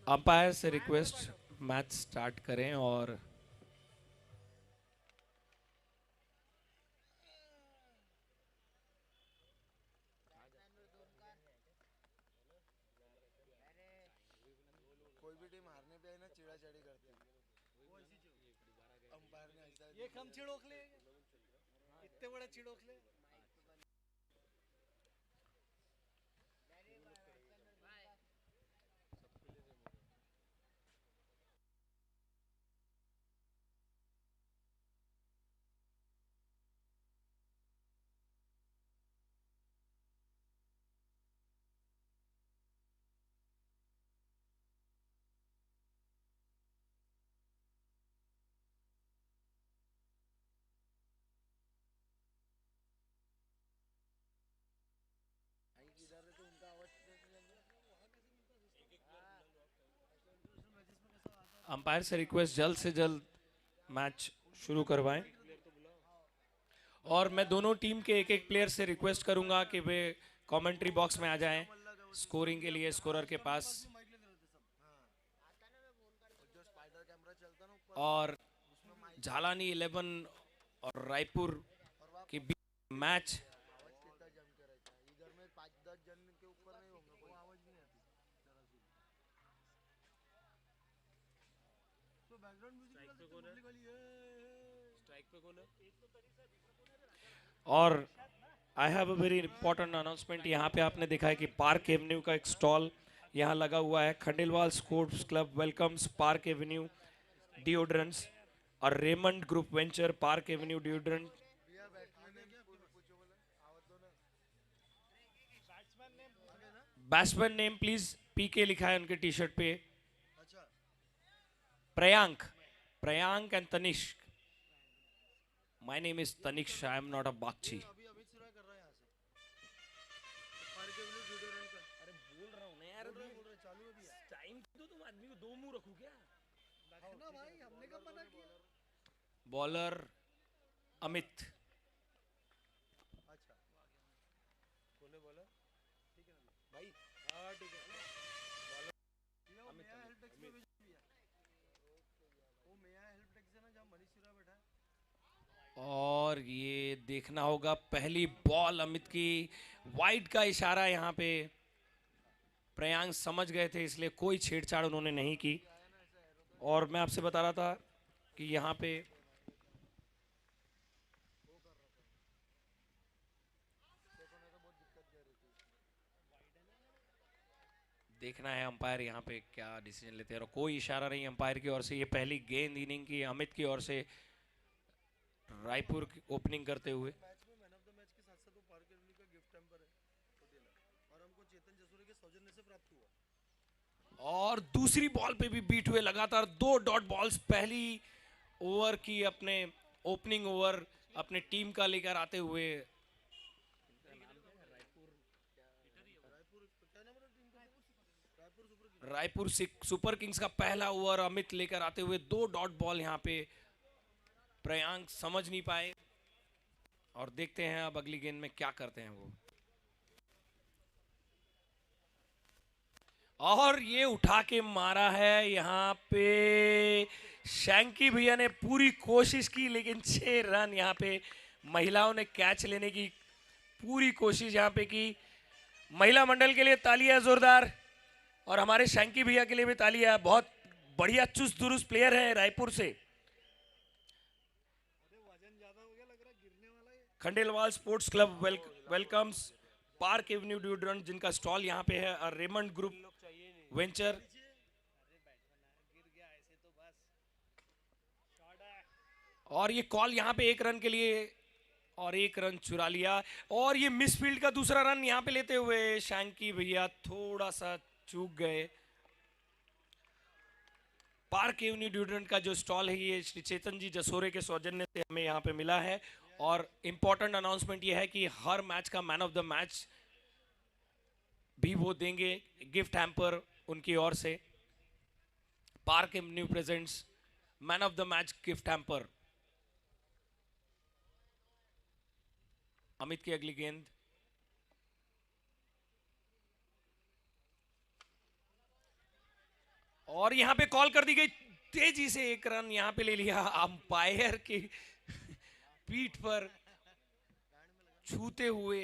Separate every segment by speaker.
Speaker 1: Umpire से request match start करें। और
Speaker 2: कोई भी टीम हारने पे है ना चिड़ाचड़ी करती है। अंपायर ने ऐसा
Speaker 3: ये कम चिड़ोक ले, इतने बड़ा चिड़ोक ले।
Speaker 2: इधर तो उनका आवाज
Speaker 1: अंपायर से रिक्वेस्ट जल्द से जल्द मैच शुरू करवाएं। और मैं दोनों टीम के एक एक प्लेयर से रिक्वेस्ट करूंगा कि वे कमेंट्री बॉक्स में आ जाएं स्कोरिंग के लिए स्कोरर के पास।
Speaker 2: जो स्पाइडर कैमरा चलता ना ऊपर
Speaker 1: और झालानी 11 और रायपुर के बीच मैच
Speaker 2: आवाज कितना जम के रहता है। इधर में 5-10 जन के ऊपर नहीं होंगे, कोई आवाज नहीं आती। तो बैकग्राउंड म्यूजिक पब्लिक वाली है।
Speaker 3: स्ट्राइक पे कौन है?
Speaker 1: और I have a very important announcement. यहाँ पे आपने देखा है कि पार्क एवेन्यू का एक स्टॉल यहाँ लगा हुआ है। Khandelwal sports club welcomes Park Avenue deodorants और Raymond group venture Park Avenue deodorant.
Speaker 2: भैया बैट्समैन ने पूछो बोला आवाज दो ना।
Speaker 1: बैट्समैन नेम प्लीज पीके लिखा है उनके टी शर्ट पे।
Speaker 2: अच्छा
Speaker 1: Prayank Prayank and Tanishq. My name is Tanishq, I am not a Bagchi.
Speaker 2: अभी अमित सुराय कर रहा है यहाँ से पार्क एवेन्यू वीडियो रन का।
Speaker 3: अरे बोल रहा हूँ ना यार,
Speaker 2: बोल रहा है, चालू है भैया।
Speaker 3: टाइम तो तुम आदमी को दो मुंह रखो क्या?
Speaker 2: ना भाई हमने कब मना किया।
Speaker 1: बॉलर अमित।
Speaker 2: अच्छा कौन बोला? ठीक है ना भाई। हाँ ठीक है ना। अमित हेल्प डेस्क पे भेज दिया। वो मेरा हेल्प डेस्क है ना जहाँ मनीष सिरा बैठा है।
Speaker 1: और ये देखना होगा पहली बॉल अमित की। वाइड का इशारा यहाँ पे प्रयांक समझ गए थे, इसलिए कोई छेड़छाड़ उन्होंने नहीं की। और मैं आपसे बता रहा था कि यहाँ पे देखना है अंपायर यहाँ पे क्या डिसीजन लेते हैं। और कोई इशारा नहीं अंपायर की ओर से। ये पहली गेंद इनिंग की अमित की ओर से रायपुर की ओपनिंग करते हुए।
Speaker 2: मैच में मैन ऑफ द मैच के साथ साथ वो पार्क एवेन्यू का गिफ्ट टेम्पर है पटेला, और हमको चेतन जसोरे के सौजन्य से प्राप्त हुआ।
Speaker 1: और दूसरी बॉल पे भी बीट हुए लगातार 2 डॉट बॉल्स पहली ओवर की अपने ओपनिंग ओवर अपने टीम का लेकर आते हुए। रायपुर सुपर किंग्स का पहला ओवर अमित लेकर आते हुए 2 डॉट बॉल यहाँ पे प्रयांक समझ नहीं पाए। और देखते हैं अब अगली गेंद में क्या करते हैं वो। और ये उठा के मारा है यहाँ पे शैंकी भैया ने पूरी कोशिश की, लेकिन 6 रन यहाँ पे महिलाओं ने कैच लेने की पूरी कोशिश यहाँ पे की। महिला मंडल के लिए तालियां जोरदार, और हमारे शैंकी भैया के लिए भी तालियां। बहुत बढ़िया चुस्त दुरुस्त प्लेयर है रायपुर से।
Speaker 3: वजन ज्यादा हो गया लग रहा है, गिरने वाला है।
Speaker 1: Khandelwal sports club welcomes Park Avenue deodorant जिनका स्टॉल यहाँ पे है, और रेमंड ग्रुप वेंचर।
Speaker 3: गिर गया ऐसे तो बस शॉट है।
Speaker 1: और ये कॉल यहाँ पे 1 रन के लिए, और 1 रन चुरा लिया। और ये मिसफील्ड का दूसरा रन यहाँ पे लेते हुए शैंकी भैया थोड़ा सा चूक गए। पार्क एवेन्यू डिओड्रेंट का जो स्टॉल है ये श्री चेतन जी जसोरे के सौजन्य से हमें यहाँ पे मिला है। और इम्पोर्टेंट अनाउंसमेंट ये है कि हर मैच का मैन ऑफ द मैच भी वो देंगे गिफ्ट हैम्पर उनकी ओर से। Park Avenue presents man of the match gift hamper. Amit की अगली गेंद, और यहां पे कॉल कर दी गई, तेजी से एक रन यहां पे ले लिया अंपायर की पीठ पर छूते हुए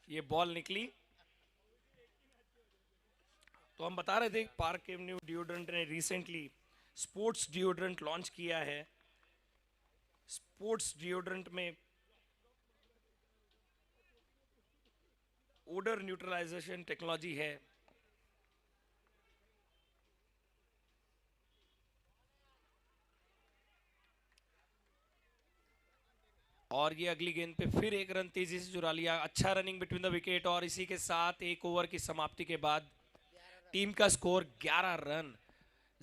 Speaker 1: ये बॉल निकली। तो हम बता रहे थे पार्क एवेन्यू डिओड्रेंट ने रिसेंटली स्पोर्ट्स डिओड्रेंट लॉन्च किया है। स्पोर्ट्स डिओड्रेंट में ओडर न्यूट्रलाइजेशन टेक्नोलॉजी है। और ये अगली गेंद पे फिर एक रन तेजी से चुरा लिया। अच्छा रनिंग बिटवीन द विकेट, और इसी के साथ एक ओवर की समाप्ति के बाद टीम का स्कोर 11 रन।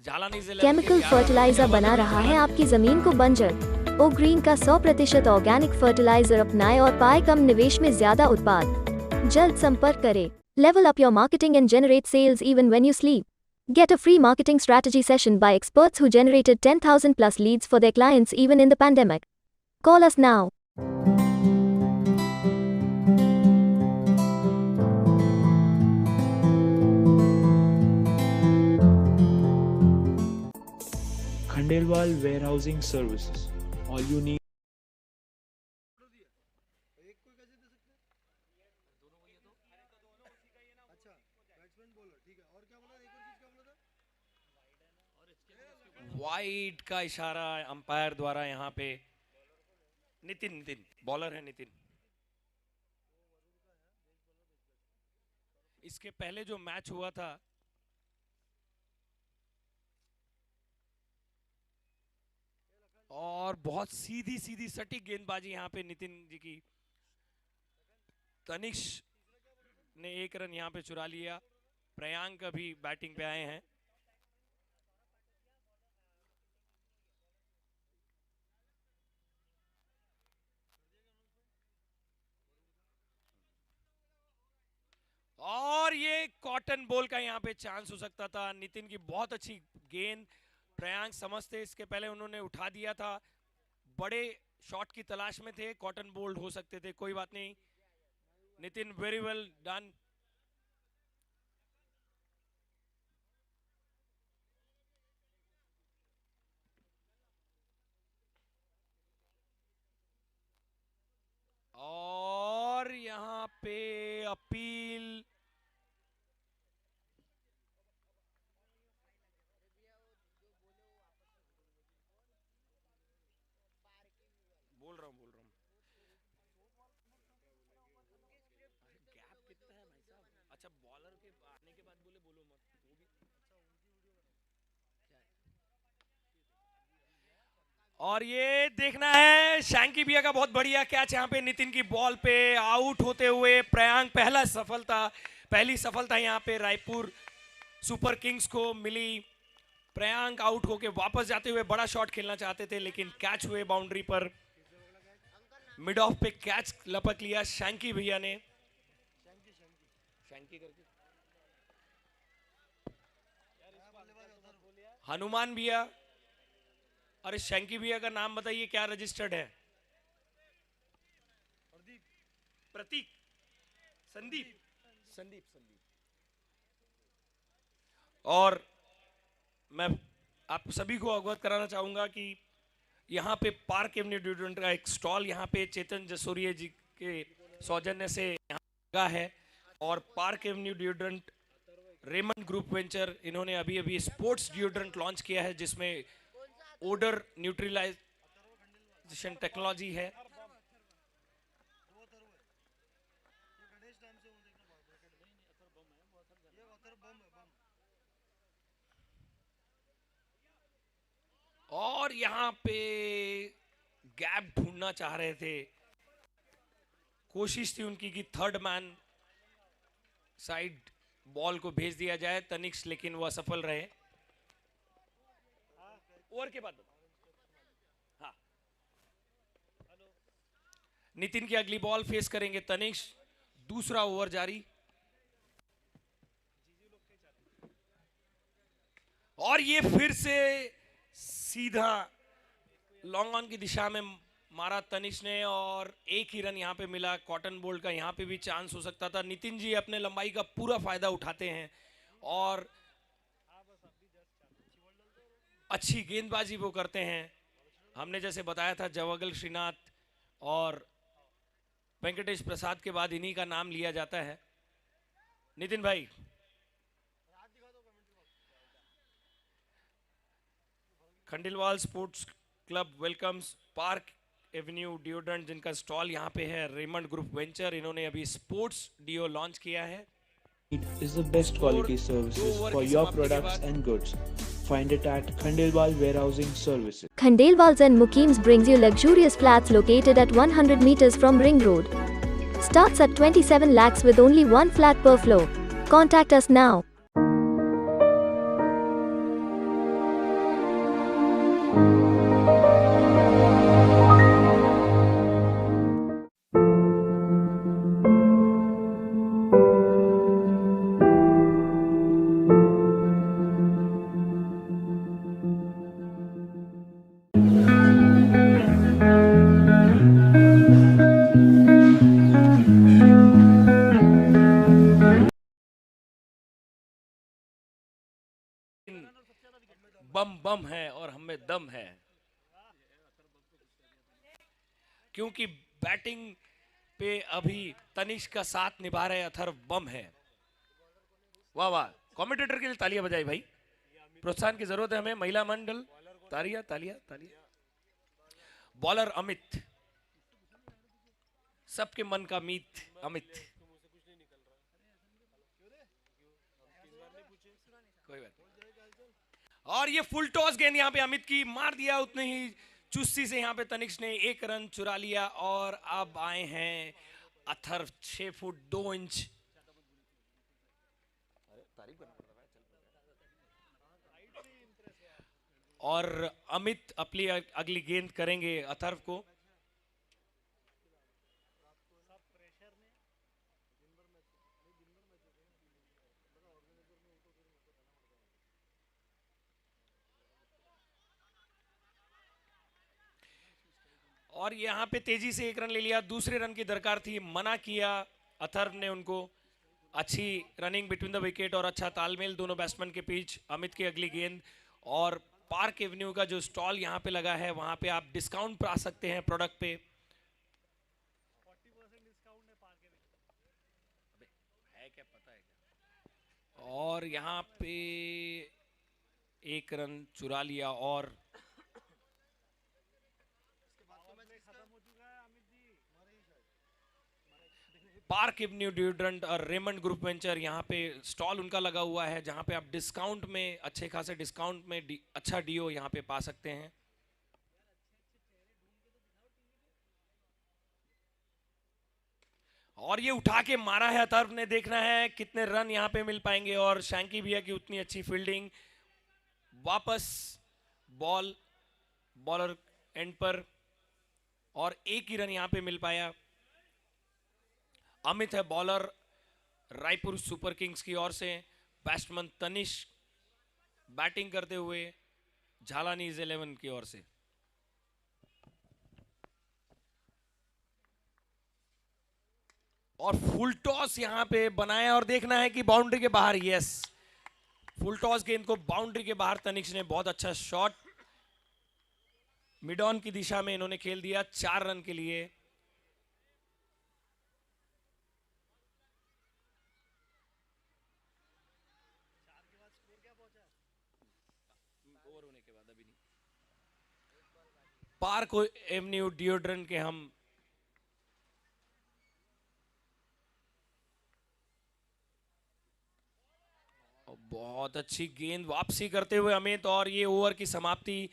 Speaker 1: झालानी जिले
Speaker 4: केमिकल फर्टिलाइजर बना रहा है आपकी जमीन को बंजर। ओ ग्रीन का 100% ऑर्गेनिक फर्टिलाइजर अपनाएं और पाए कम निवेश में ज्यादा उत्पाद। जल्द संपर्क करें। Level up your marketing and generate sales even when you sleep. Get a free marketing strategy session by experts who generated 10,000 plus leads for their clients even in the pandemic. Call us now.
Speaker 5: Khandelwal Warehousing Services. All you need.
Speaker 2: एक को कैसे दे सकते हैं? अच्छा, batsman bowler, ठीक है। और क्या बोला, एक और चीज क्या बोला था?
Speaker 1: वाइड का इशारा अंपायर द्वारा यहाँ पे। नितिन नितिन बॉलर है नितिन। इसके पहले जो मैच हुआ था और बहुत सीधी सीधी सटीक गेंदबाजी यहाँ पे नितिन जी की। तनिष्क ने एक रन यहाँ पे चुरा लिया। प्रयांक अभी बैटिंग पे आए हैं। और ये कॉटन बॉल का यहाँ पे चांस हो सकता था। नितिन की बहुत अच्छी गेंद, प्रयांक समझते इसके पहले उन्होंने उठा दिया था। बड़े शॉट की तलाश में थे, कॉटन बोल्ड हो सकते थे, कोई बात नहीं। Nitin very well done. और यहाँ पे अपील, बोल रहा हूँ गैप कितना है भाई साहब? अच्छा बॉलर के आने के बाद बोले बोलो मत, वो भी क्या है? और ये देखना है शैंकी भैया का बहुत बढ़िया कैच यहाँ पे नितिन की बॉल पे आउट होते हुए प्रयांक। पहली सफलता यहाँ पे रायपुर सुपर किंग्स को मिली। प्रयांक आउट होके वापस जाते हुए बड़ा शॉट खेलना चाहते थे, लेकिन कैच हुए बाउंड्री पर। मिड ऑफ पे कैच लपक लिया शैंकी भैया ने। शैंकी करके हनुमान भैया, अरे शैंकी भैया का नाम बताइए क्या रजिस्टर्ड है? प्रतीक, संदीप संदीप संदीप। और मैं आप सभी को अवगत कराना चाहूंगा कि यहाँ पे पार्क एवेन्यू डिओड्रेंट का एक स्टॉल यहाँ पे चेतन जसोरिया जी के सौजन्य से यहाँ लगा है। और park Avenue deodorant Raymond group venture, इन्होंने अभी अभी स्पोर्ट्स डिओड्रेंट लॉन्च किया है जिसमें ओडर न्यूट्रलाइजेशन टेक्नोलॉजी है। और यहां पे गैप ढूंढना चाह रहे थे, कोशिश थी उनकी कि थर्ड मैन साइड बॉल को भेज दिया जाए तनिष्क, लेकिन वो असफल रहे। ओवर के बाद हाँ, नितिन की अगली बॉल फेस करेंगे तनिष्क। दूसरा ओवर जारी। और ये फिर से सीधा लॉन्ग ऑन की दिशा में मारा तनिष ने और एक ही रन यहाँ पे मिला। कॉटन बोल्ट का यहाँ पे भी चांस हो सकता था। नितिन जी अपने लंबाई का पूरा फायदा उठाते हैं और अच्छी गेंदबाजी वो करते हैं। हमने जैसे बताया था जवागल श्रीनाथ और वेंकटेश प्रसाद के बाद इन्हीं का नाम लिया जाता है। नितिन भाई, Khandelwal sports club welcomes Park Avenue deodorant, जिनका स्टॉल यहाँ पे है। रेमंड ग्रुप वेंचर, इन्होंने अभी स्पोर्ट्स डिओ लॉन्च किया है।
Speaker 5: is the best quality services for your products and goods. Find it at Khandelwal Warehousing Services.
Speaker 4: Khandelwal's and Mukeem's brings you luxurious flats located at 100 meters from Ring Road. Starts at 27 lakhs with only one flat per floor. Contact us now.
Speaker 1: बम बम है और हमें दम है, क्योंकि batting पे अभी तनिष का साथ निभा रहे अथर्व बम है। वाह वाह, कमेंटेटर के लिए तालियां बजाई भाई, प्रोत्साहन की जरूरत है हमें। महिला मंडल, तालियां तालियां तालियां। बॉलर अमित, सबके मन का मीत अमित। कोई बात नहीं। और ये फुल टॉस गेंद यहाँ पे अमित की मार दिया, उतने ही चुस्ती से यहाँ पे तनिष ने एक रन चुरा लिया। और अब आए हैं अथर्व 6 फुट 2 इंच। और अमित अपनी अगली गेंद करेंगे अथर्व को। और यहाँ पे तेजी से एक रन ले लिया, दूसरे रन की दरकार थी, मना किया अथर्व ने उनको। अच्छी रनिंग बिटवीन द विकेट और अच्छा तालमेल दोनों बैट्समैन के बीच। अमित की अगली गेंद और पार्क एवेन्यू का जो स्टॉल यहाँ पे लगा है वहां पे आप डिस्काउंट पा सकते हैं प्रोडक्ट पे।
Speaker 3: 40% डिस्काउंट है पार्क एवेन्यू।
Speaker 1: है क्या, पता है क्या? और यहाँ पे एक रन चुरा लिया और पार्क एवेन्यू डिओड्रेंट और रेमंड ग्रुप वेंचर, यहाँ पे स्टॉल उनका लगा हुआ है जहाँ पे आप डिस्काउंट में, अच्छे खासे डिस्काउंट में अच्छा डीओ यहाँ पे पा सकते हैं। और ये उठा के मारा है अथर्व ने, देखना है कितने रन यहाँ पे मिल पाएंगे। और शैंकी भैया की उतनी अच्छी फील्डिंग, वापस बॉल बॉलर एंड पर और एक ही रन यहाँ पे मिल पाया। अमित है बॉलर रायपुर सुपर किंग्स की ओर से। बैट्समैन तनिष बैटिंग करते हुए झालानीज 11 की ओर से। और फुल टॉस यहां पे बनाया और देखना है कि बाउंड्री के बाहर। यस, फुल टॉस गेंद को बाउंड्री के बाहर तनिष ने बहुत अच्छा शॉट मिड ऑन की दिशा में इन्होंने खेल दिया 4 रन के लिए। पार्क एवेन्यू डिओड्रेंट के हम बहुत अच्छी गेंद वापसी करते हुए अमित। और ये ओवर की समाप्ति,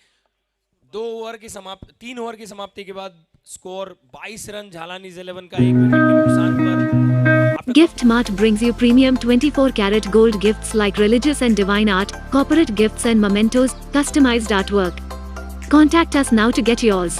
Speaker 1: 3 ओवर की समाप्ति के बाद स्कोर 22 रन झालानीज 11 का, 1 विकेट के नुकसान पर।
Speaker 6: Gift Mart brings you premium 24-karat gold gifts like religious and divine art, corporate gifts and mementos, customized artwork. Contact us now to get yours.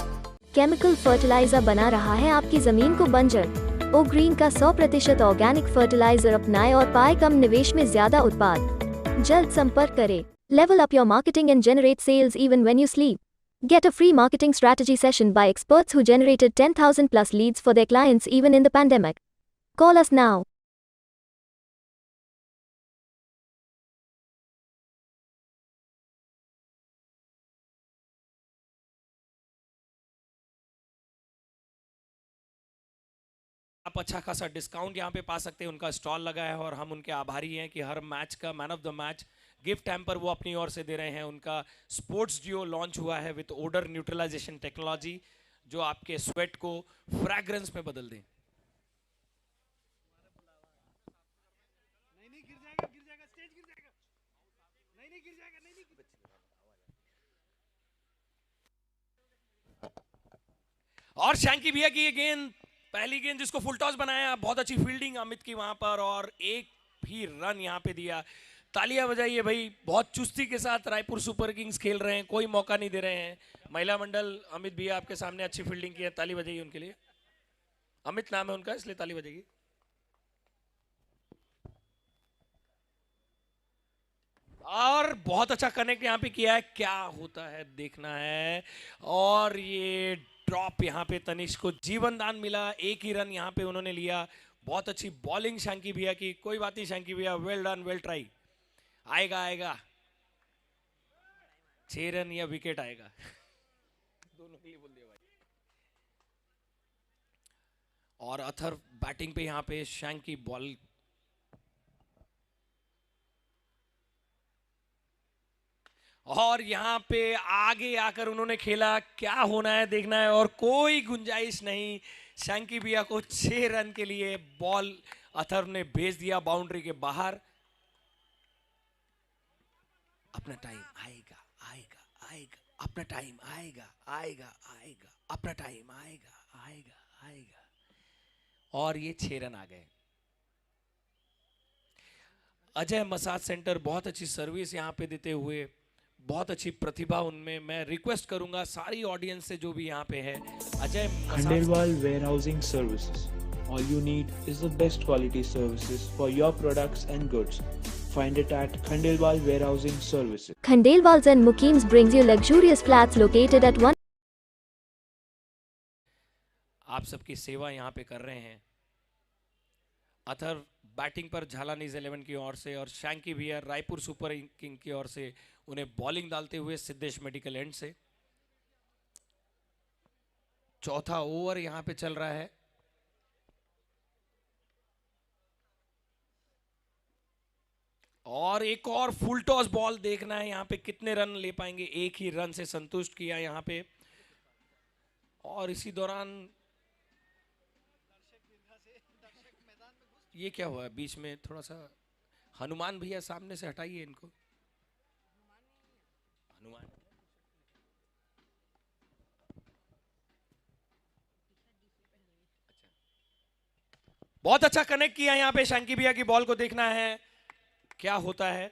Speaker 4: Chemical fertiliser बना रहा है आपकी जमीन को बंजर। ओ ग्रीन का 100% ऑर्गेनिक फर्टिलाइजर अपनाएं और पाए कम निवेश में ज्यादा उत्पाद। जल्द संपर्क करें। Level up your marketing and generate sales even when you sleep. Get a free marketing strategy session by experts who generated 10,000 plus leads for their clients even in the pandemic. Call us now.
Speaker 1: आप अच्छा खासा discount यहाँ पे पा सकते हैं, उनका stall लगा है और हम उनके आभारी हैं कि हर मैच का man of the match gift hamper वो अपनी ओर से दे रहे हैं। उनका स्पोर्ट्स डिओ लॉन्च हुआ है विद ओडर न्यूट्रलाइजेशन टेक्नोलॉजी, जो आपके स्वेट को फ्रैग्रेंस में बदल दें।
Speaker 3: नहीं गिर जाएगा, गिर जाएगा, स्टेज गिर जाएगा। नहीं गिर जाएगा, नहीं गिर।
Speaker 1: और शैंकी भैया की ये गेंद, पहली गेंद जिसको फुल टॉस बनाया, बहुत अच्छी फील्डिंग अमित की वहां पर, और एक भी रन यहां पे दिया। तालियां बजाइए भाई, बहुत चुस्ती के साथ रायपुर सुपर किंग्स खेल रहे हैं, कोई मौका नहीं दे रहे हैं। महिला मंडल अमित भैया आपके सामने अच्छी फील्डिंग की है, ताली बजाइए उनके लिए। अमित नाम है उनका, इसलिए ताली बजाइए। और बहुत अच्छा कनेक्ट यहाँ पे किया है, क्या होता है देखना है। और ये ड्रॉप यहाँ पे तनिष्क को जीवन दान मिला, एक ही रन यहाँ पे उन्होंने लिया। बहुत अच्छी बॉलिंग शैंकी भैया की, कोई बात नहीं शैंकी भैया, वेल डन, वेल ट्राई। आएगा आएगा 6 रन या विकेट आएगा दोनों के लिए बोल दिया भाई। और अथर बैटिंग पे यहाँ पे शैंकी बॉल, और यहाँ पे आगे आकर उन्होंने खेला, क्या होना है देखना है। और कोई गुंजाइश नहीं, शैंकी भैया को 6 रन के लिए बॉल अथर ने भेज दिया बाउंड्री के बाहर। अपना टाइम आएगा आएगा आएगा, अपना टाइम आएगा आएगा आएगा, अपना टाइम आएगा आएगा आएगा। और ये 6 रन आ गए। अजय मसाज सेंटर बहुत अच्छी सर्विस यहाँ पे देते हुए, बहुत अच्छी प्रतिभा उनमें। मैं रिक्वेस्ट करूंगा सारी ऑडियंस से जो भी यहाँ पे है, Ajay
Speaker 5: Khandelwal Warehousing Services. All you need is the best quality services for your products and goods. Find it at Khandelwal Warehousing Services.
Speaker 4: Khandelwal's and Mukeem's brings you luxurious flats located at 1.
Speaker 1: आप सबकी सेवा यहाँ पे कर रहे हैं। Athar batting पर झालानीज 11 की ओर से, और शैंकी भैया रायपुर सुपर किंग की ओर से उन्हें बॉलिंग डालते हुए सिद्धेश मेडिकल एंड से। चौथा ओवर यहां पे चल रहा है। और एक और फुल टॉस बॉल देखना है, यहां पे कितने रन ले पाएंगे। एक ही रन से संतुष्ट किया यहां पे। और इसी दौरान ये क्या हुआ बीच में, थोड़ा सा हनुमान भैया सामने से हटाइए इनको। हनुमान बहुत अच्छा कनेक्ट किया यहाँ पे, शैंकी भैया की बॉल को देखना है क्या होता है।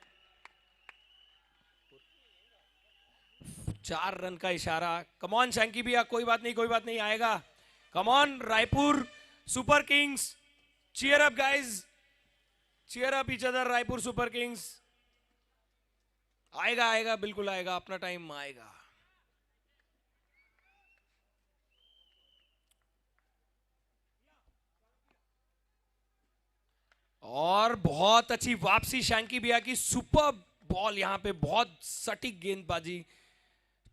Speaker 1: 4 रन का इशारा। कमॉन शैंकी भैया, कोई बात नहीं, कोई बात नहीं, आएगा। Come on Raipur super kings, cheer up guys, cheer up each other. Raipur super kings आएगा आएगा, बिल्कुल आएगा, अपना टाइम आएगा। और बहुत अच्छी वापसी शैंकी भैया की, सुपर बॉल यहां पे, बहुत सटीक गेंदबाजी,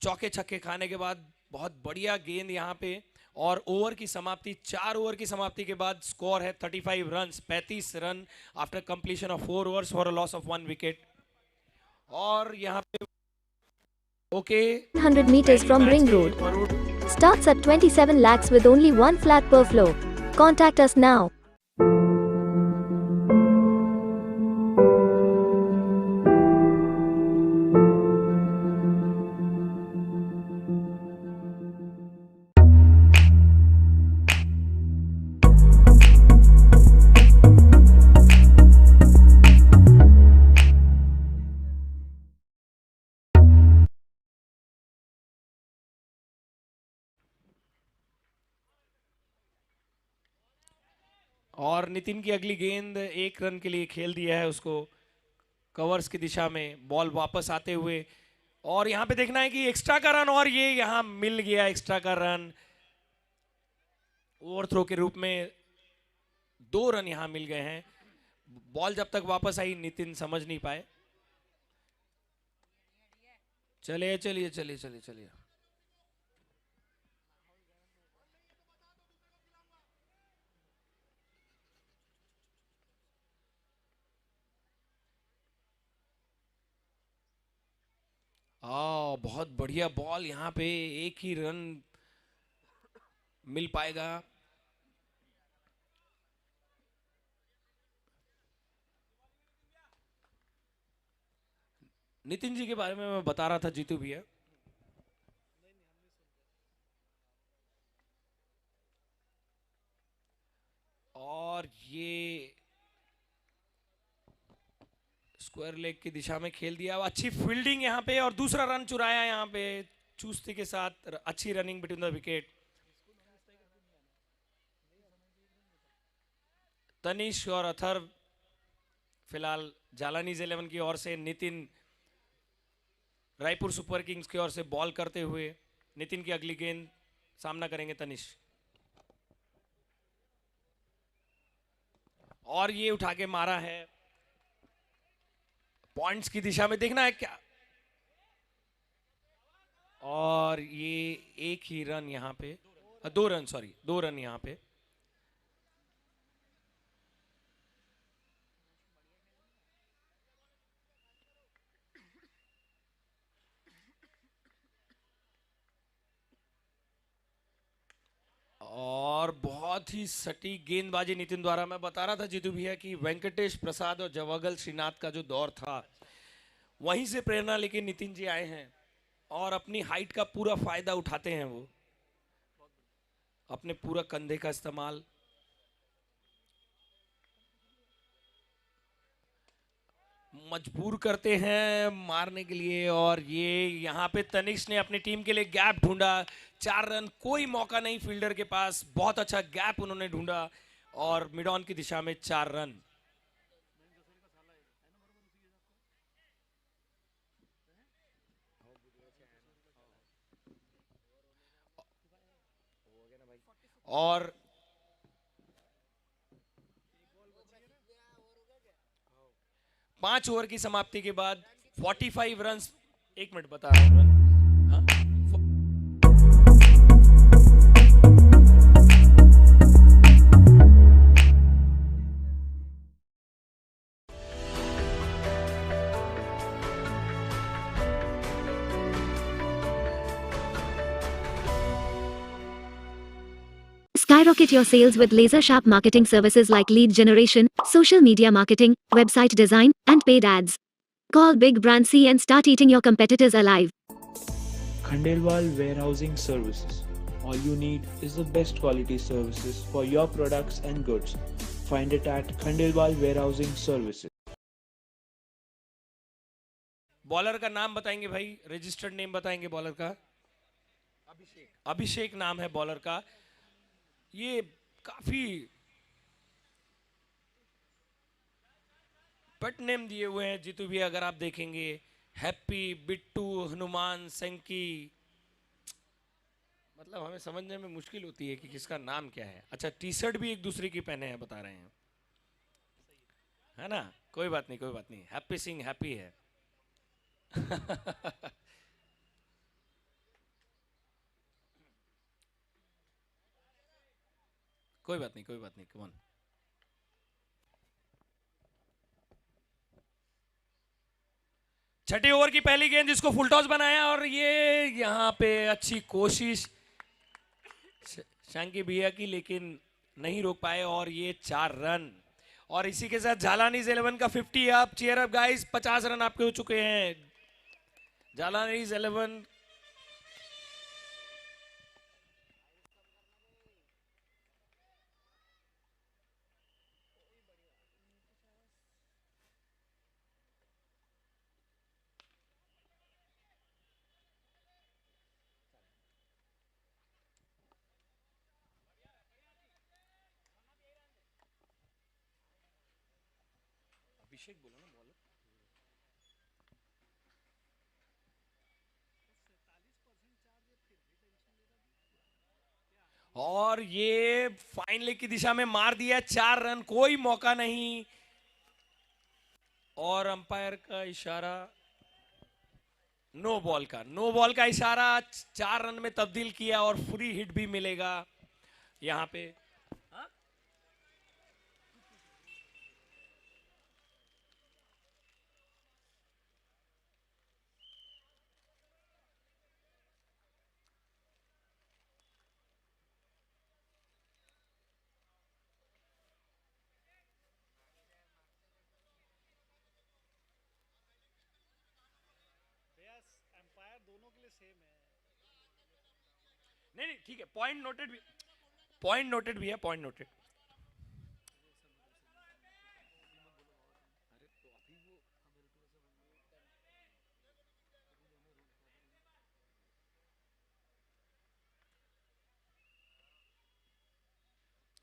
Speaker 1: चौके छक्के खाने के बाद बहुत बढ़िया गेंद यहां पे। और ओवर की समाप्ति, 4 ओवर की समाप्ति के बाद स्कोर है 35 run, 35 run after completion of 4 overs for a loss of 1 wicket. और यहां पे okay
Speaker 4: 100 meters from Ring Road. Starts at 27 lakhs with only 1 flat per floor. Contact us now.
Speaker 1: और नितिन की अगली गेंद 1 रन के लिए खेल दिया है उसको। कवर्स की दिशा में बॉल वापस आते हुए, और यहां पे देखना है कि एक्स्ट्रा का रन, और ये यहां मिल गया एक्स्ट्रा का रन। ओवरथ्रो के रूप में 2 रन यहां मिल गए हैं। बॉल जब तक वापस आई नितिन समझ नहीं पाए। चलिए चलिए चलिए चलिए चलिए। बहुत बढ़िया बॉल, यहां पे एक ही रन मिल पाएगा। नितिन जी के बारे में मैं बता रहा था जीतू भैया। और ये स्क्वायर लेग की दिशा में खेल दिया, अच्छी फील्डिंग यहाँ पे, और दूसरा रन चुराया यहाँ पे चुस्ती के साथ, अच्छी running between the wicket. Tanish और अथर्व फिलहाल जालानीज 11 की ओर से, नितिन रायपुर सुपर किंग्स की ओर से बॉल करते हुए। नितिन की अगली गेंद सामना करेंगे तनिष, और ये उठा के मारा है। पॉइंट्स की दिशा में देखना है क्या, और ये एक ही रन यहां पे, 2 रन, सॉरी 2 रन यहां पे। और बहुत ही सटीक गेंदबाजी नितिन द्वारा। मैं बता रहा था जीतू भैया कि वेंकटेश प्रसाद और जवागल श्रीनाथ का जो दौर था, वहीं से प्रेरणा लेके नितिन जी आए हैं, और अपनी हाइट का पूरा फायदा उठाते हैं। वो अपने पूरा कंधे का इस्तेमाल, मजबूर करते हैं मारने के लिए। और ये यहाँ पे तनिष ने अपनी टीम के लिए गैप ढूंढा, 4 रन, कोई मौका नहीं फील्डर के पास, बहुत अच्छा गैप उन्होंने ढूंढा, और मिड ऑन की दिशा में 4 रन। और 5 ओवर की समाप्ति के बाद 45 रन, 1 मिनट बता रहा हूं रन। हाँ?
Speaker 6: Skyrocket your sales with laser-sharp marketing services like lead generation, social media marketing, website design, and paid ads. Call Big Brand C and start eating your competitors alive.
Speaker 5: Khandelwal Warehousing Services. All you need is the best quality services for your products and goods. Find it at Khandelwal Warehousing Services.
Speaker 1: Bowler का नाम बताएंगे भाई, registered name बताएंगे bowler का। अभिषेक नाम है bowler का। ये काफी पेट नेम दिए हुए हैं जीतू भी, अगर आप देखेंगे, हैप्पी, बिट्टू, हनुमान, सैंकी, मतलब हमें समझने में मुश्किल होती है कि किसका नाम क्या है। अच्छा, टी शर्ट भी एक दूसरे की पहने हैं, बता रहे हैं, है ना? कोई बात नहीं, कोई बात नहीं, हैप्पी सिंह हैप्पी है। कोई बात नहीं, कोई बात नहीं, कम ऑन। छठे ओवर की पहली गेंद, जिसको फुल टॉस बनाया, और ये यहां पे अच्छी कोशिश शैंकी भैया की, लेकिन नहीं रोक पाए, और ये 4 रन। और इसी के साथ जालानीज 11 का 50 up, cheer up guys, 50 run आपके हो चुके हैं। जालानीज 11 अभिषेक बोलो ना बॉलर। और ये फाइन लेग की दिशा में मार दिया, 4 रन, कोई मौका नहीं। और अंपायर का इशारा नो बॉल का इशारा 4 रन में तब्दील किया और फ्री हिट भी मिलेगा यहां पे।
Speaker 3: भैया एम्पायर दोनों के लिए सेम है।
Speaker 1: नहीं ठीक है, पॉइंट नोटेड भी है, पॉइंट नोटेड।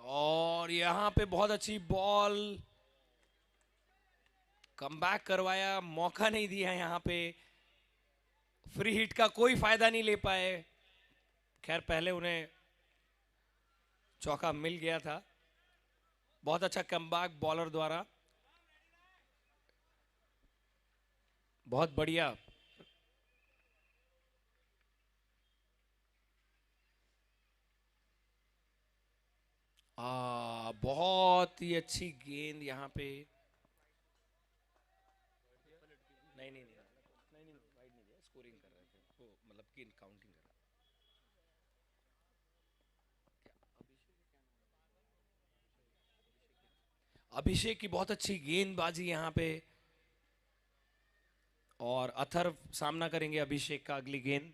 Speaker 1: और यहां पे बहुत अच्छी बॉल, कमबैक करवाया, मौका नहीं दिया यहां पे, फ्री हिट का कोई फायदा नहीं ले पाए। खैर पहले उन्हें चौका मिल गया था। बहुत अच्छा कमबैक बॉलर द्वारा, बहुत बढ़िया। बहुत ही अच्छी गेंद यहां पे। नहीं वाइड नहीं दिया, स्कोरिंग कर रहे थे वो, मतलब कि काउंटिंग कर रहे थे। अभिषेक की बहुत अच्छी गेंदबाजी यहां पे, और अथर्व सामना करेंगे अभिषेक का अगली गेंद।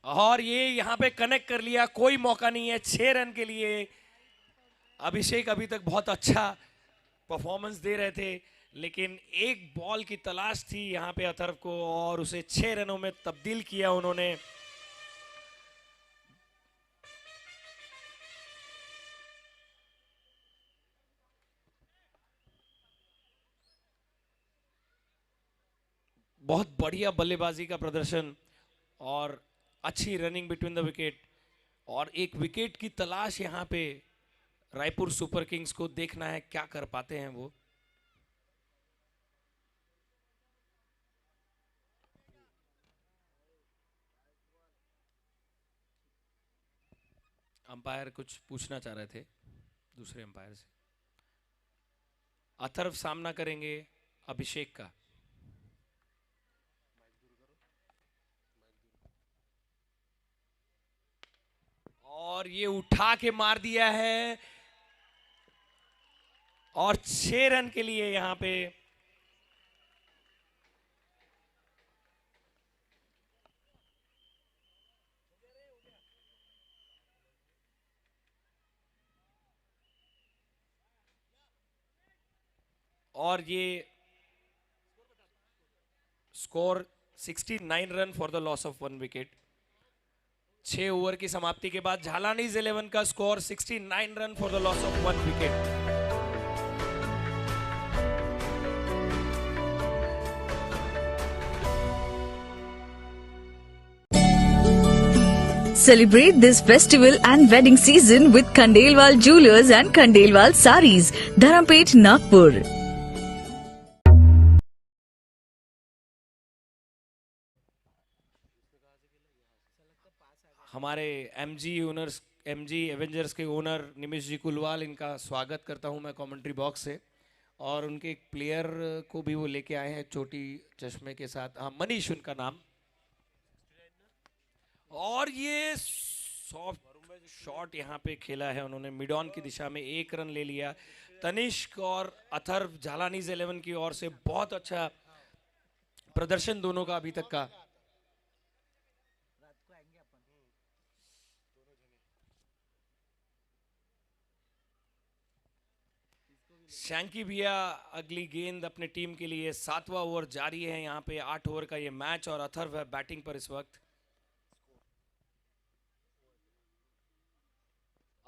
Speaker 1: और ये यहां पे कनेक्ट कर लिया, कोई मौका नहीं है 6 रन के लिए। अभिषेक अभी तक बहुत अच्छा परफॉर्मेंस दे रहे थे, लेकिन एक बॉल की तलाश थी यहां पे अथर्व को, और उसे 6 रनों में तब्दील किया उन्होंने। बहुत बढ़िया बल्लेबाजी का प्रदर्शन और अच्छी रनिंग बिटवीन द विकेट, और एक विकेट की तलाश यहां पे रायपुर सुपर किंग्स को। देखना है क्या कर पाते हैं वो। अंपायर कुछ पूछना चाह रहे थे दूसरे अंपायर से। अथर्व सामना करेंगे अभिषेक का। और ये उठा के मार दिया है, और 6 रन के लिए यहां पे और ये score 69 run for the loss of 1 wicket. 6 over की समाप्ति के बाद झालानीज 11 का score 69 run for the loss of 1 wicket.
Speaker 7: Celebrate this festival and wedding season with Khandelwal Jewelers and Khandelwal Sarees, Dharampet, Nagpur.
Speaker 1: हमारे एमजी एवेंजर्स के owner निमिष जी कुलवाल, इनका स्वागत करता हूं मैं कमेंट्री बॉक्स से। और उनके एक प्लेयर को भी वो लेके आए हैं चोटी चश्मे के साथ, हाँ मनीष उनका नाम। और ये सॉफ्ट शॉट यहाँ पे खेला है उन्होंने मिड ऑन की दिशा में, 1 रन ले लिया। तनिष्क और अथर्व झालानीज 11 की ओर से बहुत अच्छा प्रदर्शन दोनों का अभी तक का। शैंकी भैया अगली गेंद अपने टीम के लिए। 7वां ओवर जारी है यहाँ पे, 8 ओवर का ये मैच, और अथर्व है बैटिंग पर इस वक्त।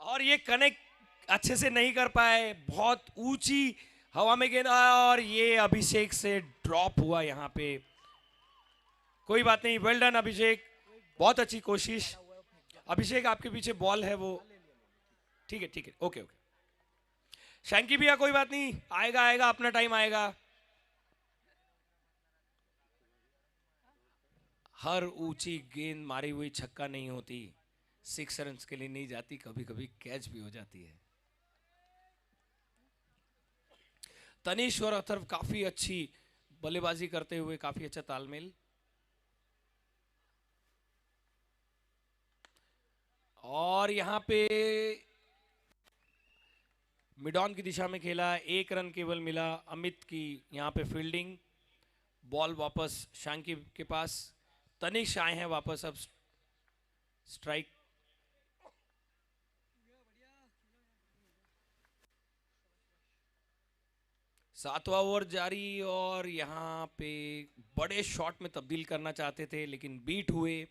Speaker 1: और ये कनेक्ट अच्छे से नहीं कर पाए, बहुत ऊंची हवा में गेंद, और ये अभिषेक से ड्रॉप हुआ यहाँ पे। कोई बात नहीं, वेल डन अभिषेक, बहुत अच्छी कोशिश। अभिषेक आपके पीछे बॉल है वो, ठीक है ठीक है, ओके ओके। शैंकी भैया कोई बात नहीं, आएगा आएगा, अपना टाइम आएगा। हर ऊंची गेंद मारी हुई छक्का नहीं होती, 6 रन के लिए नहीं जाती, कभी कभी कैच भी हो जाती है। तनिष और अथर्व काफी अच्छी बल्लेबाजी करते हुए, काफी अच्छा तालमेल। और यहां पे मिडॉन की दिशा में खेला, 1 रन केवल मिला। अमित की यहां पे फील्डिंग, बॉल वापस शांकी के पास। तनिष आए हैं वापस अब स्ट्राइक। सातवां ओवर जारी, और यहां पे बड़े शॉट में तब्दील करना चाहते थे लेकिन बीट हुए।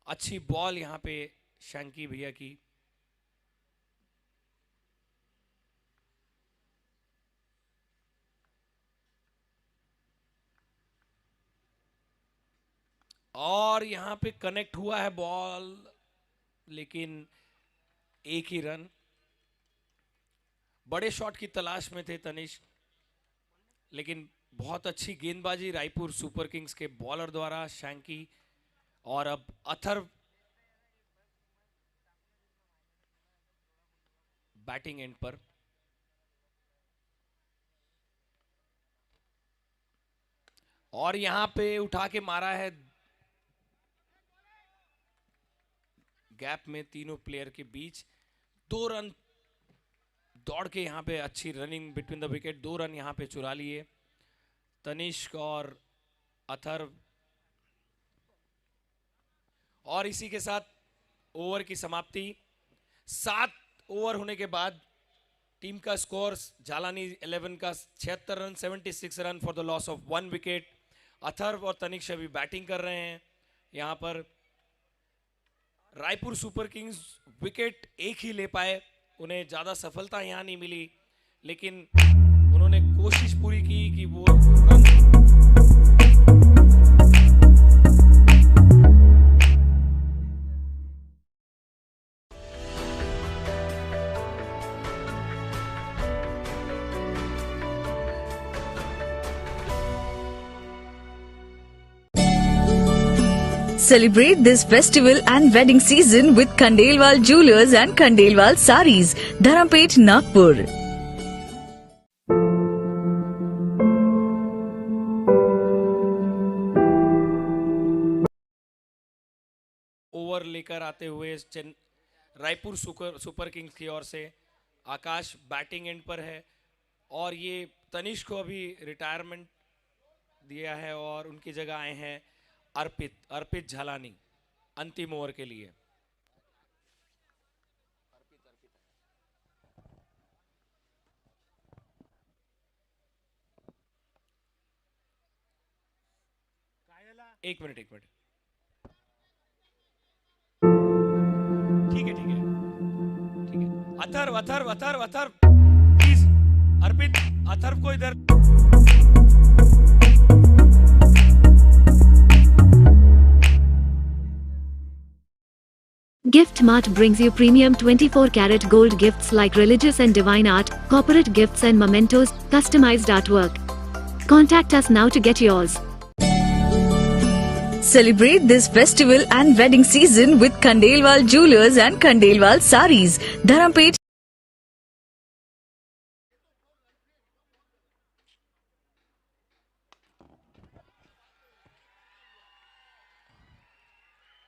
Speaker 1: अच्छी बॉल यहां पे शैंकी भैया की। और यहां पे कनेक्ट हुआ है बॉल, लेकिन 1 ही रन। बड़े शॉट की तलाश में थे तनिष, लेकिन बहुत अच्छी गेंदबाजी रायपुर सुपर किंग्स के बॉलर द्वारा, शैंकी। और अब अथर्व बैटिंग एंड पर। और यहां पे उठा के मारा है गैप में तीनों प्लेयर के बीच। 2 रन दौड़ के यहां पे अच्छी running between the wicket, 2 run यहां पे चुरा लिए तनिष्क और अथर्व। और इसी के साथ ओवर की समाप्ति। 7 ओवर होने के बाद टीम का स्कोर झालानी 11 का 76 run, 76 run for the loss of 1 wicket. Atharva और तनिष्क अभी बैटिंग कर रहे हैं। यहां पर रायपुर सुपर किंग्स विकेट 1 ही ले पाए, उन्हें ज्यादा सफलता यहां नहीं मिली, लेकिन उन्होंने कोशिश पूरी की कि वो run.
Speaker 7: Celebrate this festival and wedding season with Khandelwal Jewelers and Khandelwal Sarees, Dharampet, Nagpur.
Speaker 1: Over लेकर आते हुए रायपुर सुपर किंग्स की ओर से आकाश बैटिंग एंड पर है, और ये तनिष्क को अभी रिटायरमेंट दिया है और उनकी जगह आए हैं अर्पित झालानी अंतिम ओवर के लिए। एक मिनट ठीक है ठीक है ठीक है। अथर्व प्लीज, अर्पित अथर्व को इधर।
Speaker 6: Gift Mart brings you premium 24-karat gold gifts like religious and divine art, corporate gifts and mementos, customized artwork. Contact us now to get yours.
Speaker 7: Celebrate this festival and wedding season with Khandelwal Jewelers and Khandelwal Sarees, Dharampet.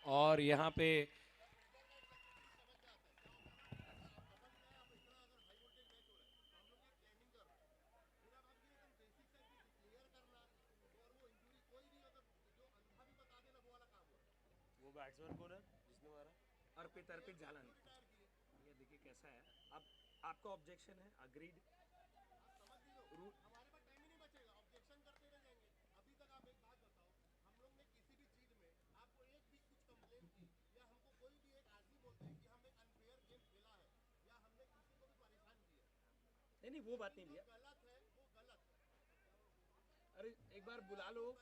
Speaker 1: और यहाँ पे अर्पित झालानी, ये देखिए कैसा है। अब आपका objection है, अग्रीड। नहीं वो बात नहीं भैया, अरे एक बार बुला लो।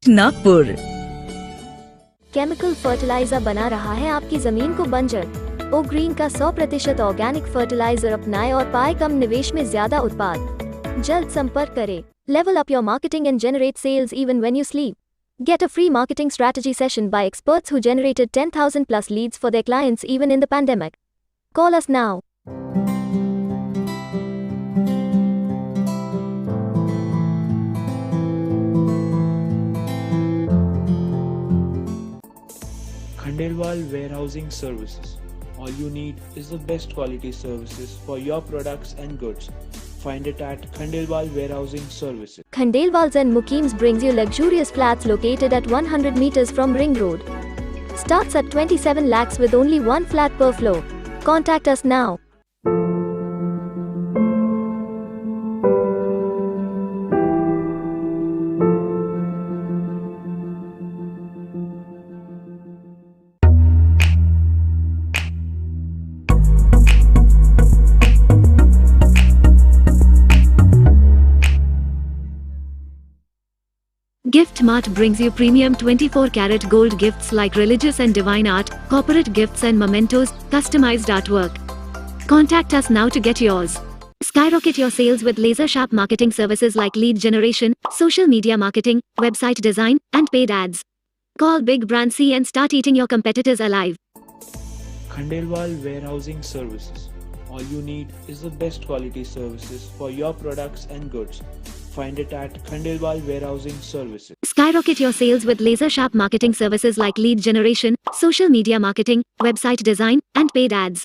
Speaker 7: नागपुर।
Speaker 4: केमिकल फर्टिलाइजर बना रहा है आपकी जमीन को बंजर। ओ ग्रीन का 100% ऑर्गेनिक फर्टिलाइजर अपनाएं और पाए कम निवेश में ज्यादा उत्पाद। जल्द संपर्क करें। Level up your marketing and generate sales even when you sleep. Get a free marketing strategy session by experts who generated 10,000 plus leads for their clients even in the pandemic. Call us now.
Speaker 5: Khandelwal Warehousing Services. All you need is the best quality services for your products and goods. Find it at Khandelwal Warehousing Services.
Speaker 4: Khandelwal and Mukims brings you luxurious flats located at 100 meters from Ring Road. Starts at 27 lakhs with only one flat per floor. Contact us now.
Speaker 6: Gift Mart brings you premium 24-karat gold gifts like religious and divine art, corporate gifts and mementos, customized artwork. Contact us now to get yours. Skyrocket your sales with laser-sharp marketing services like lead generation, social media marketing, website design, and paid ads. Call Big Brand C and start eating your competitors alive.
Speaker 5: Khandelwal Warehousing Services. All you need is the best quality services for your products and goods. Find it at Khandelwal Warehousing Services.
Speaker 6: Skyrocket your sales with laser-sharp marketing services like lead generation, social media marketing, website design, and paid ads.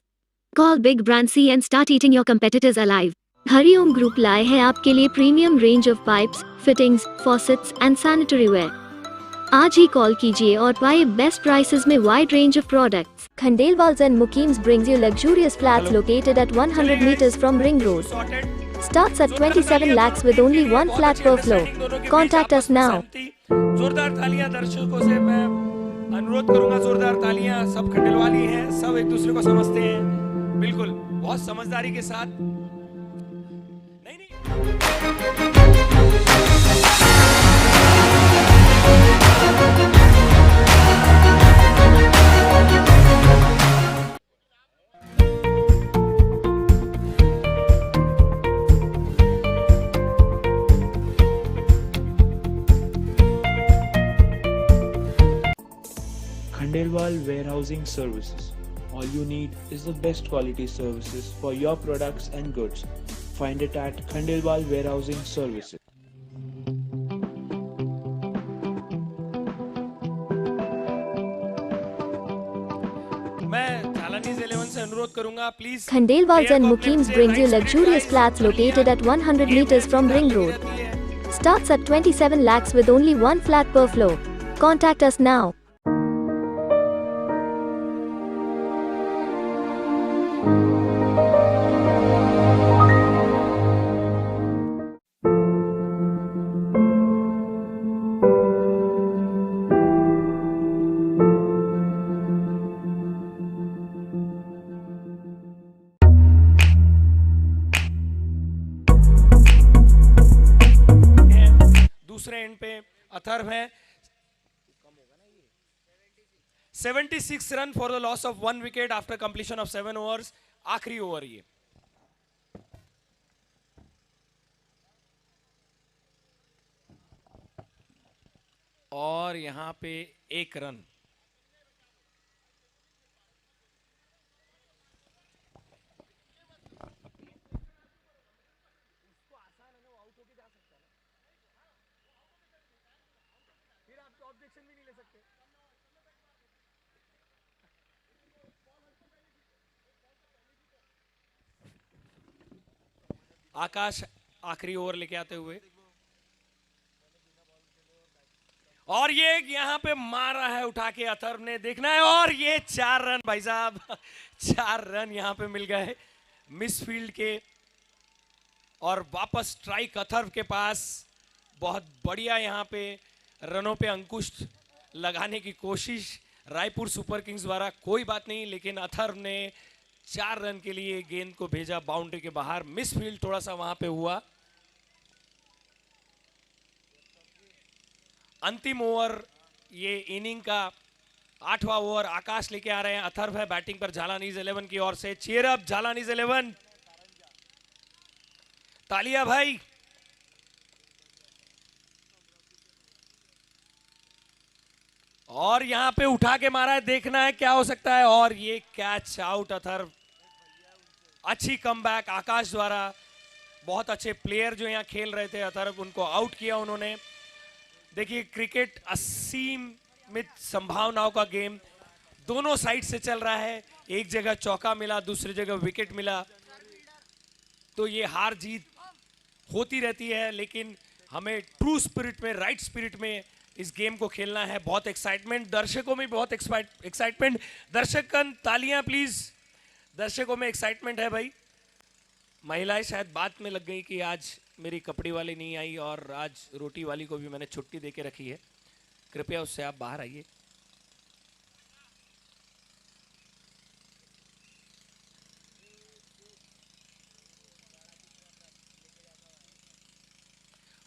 Speaker 6: Call Big Brand C and start eating your competitors alive.
Speaker 4: Hariom group लाए हैं आपके लिए premium range of pipes, fittings, faucets and sanitary ware. आज ही call कीजिए और पाइए best prices में wide range of products. Khandelwal and Mukims brings you luxurious flats located at 100 meters from Ring Road. Starts at 27 lakhs with only one flat per floor. Contact us now.
Speaker 1: जोरदार तालियां दर्शकों से मैं अनुरोध करूंगा। जोरदार तालियां। सब खंडेलवाली हैं, सब एक दूसरे को समझते हैं, बिल्कुल बहुत समझदारी के साथ। नहीं नहीं
Speaker 5: Khandelwal Warehousing Services. All you need is the best quality services for your products and goods. Find it at Khandelwal Warehousing Services.
Speaker 1: मैं थालानीज 11 से अनुरोध करूंगा, please.
Speaker 4: Khandelwal and Mukims brings you luxurious flats located at 100 meters from Ring Road. Starts at 27 lakhs with only one flat per floor. Contact us now.
Speaker 1: दूसरे and पे अथर्व है। 76 run for the loss of 1 wicket after completion of 7 overs. आखिरी over ये। और यहां पे 1 run. आकाश आखिरी over लेके आते हुए, और ये यहां पे मारा है उठा के अथर्व ने, देखना है। और ये 4 रन भाई साहब, 4 रन यहां पे मिल गए मिस फील्ड के, और वापस स्ट्राइक अथर्व के पास। बहुत बढ़िया यहां पे रनों पे अंकुश लगाने की कोशिश रायपुर सुपर किंग्स द्वारा। कोई बात नहीं, लेकिन अथर्व ने 4 रन के लिए गेंद को भेजा बाउंड्री के बाहर। मिस फील्ड थोड़ा सा वहां पे हुआ। अंतिम ओवर ये इनिंग का 8वां ओवर आकाश लेके आ रहे हैं। अथर्व है बैटिंग पर झालानीज 11 की ओर से। चीयर अप झालानीज 11, तालिया भाई। और यहां पे उठा के मारा है, देखना है क्या हो सकता है। और ये कैच आउट अथर्व। अच्छी कमबैक आकाश द्वारा। बहुत अच्छे प्लेयर जो यहां खेल रहे थे अथर्व, उनको आउट किया उन्होंने। देखिए क्रिकेट असीमित संभावनाओं का गेम, दोनों साइड से चल रहा है। एक जगह चौका मिला, दूसरी जगह विकेट मिला, तो ये हार जीत होती रहती है, लेकिन हमें ट्रू स्पिरिट में, राइट स्पिरिट में इस गेम को खेलना है। बहुत एक्साइटमेंट, दर्शकों में बहुत एक्साइटमेंट। दर्शकगण तालियां प्लीज। दर्शकों में एक्साइटमेंट है भाई। महिलाएं शायद बात में लग गई कि आज मेरी कपड़े वाली नहीं आई और आज रोटी वाली को भी मैंने छुट्टी देके रखी है। कृपया उससे आप बाहर आइए।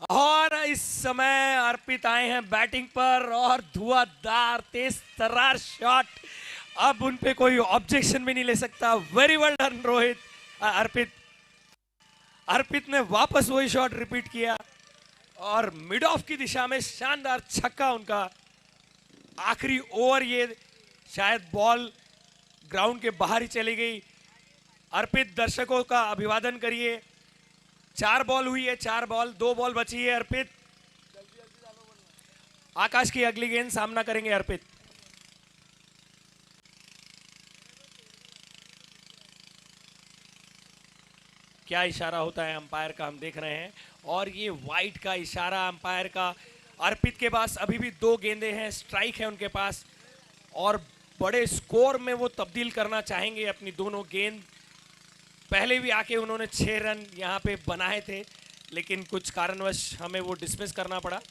Speaker 1: और इस समय अर्पित आए हैं बैटिंग पर और धुआंधार तेज तर्रार शॉट। अब उन पे कोई ऑब्जेक्शन भी नहीं ले सकता। Very well done Rohit. Arpit ने वापस वही शॉट रिपीट किया और मिड ऑफ की दिशा में शानदार छक्का उनका। आखिरी ओवर ये शायद बॉल ग्राउंड के बाहर ही चली गई। अर्पित दर्शकों का अभिवादन करिए। 4 बॉल हुई है, 4 बॉल, 2 बॉल बची है। अर्पित आकाश की अगली गेंद सामना करेंगे अर्पित। क्या इशारा होता है अंपायर का हम देख रहे हैं। और ये वाइड का इशारा अंपायर का। अर्पित के पास अभी भी 2 गेंदें हैं, स्ट्राइक है उनके पास और बड़े स्कोर में वो तब्दील करना चाहेंगे अपनी दोनों गेंद। पहले भी आके उन्होंने 6 रन यहाँ पे बनाए थे, लेकिन कुछ कारणवश हमें वो डिसमिस करना पड़ा।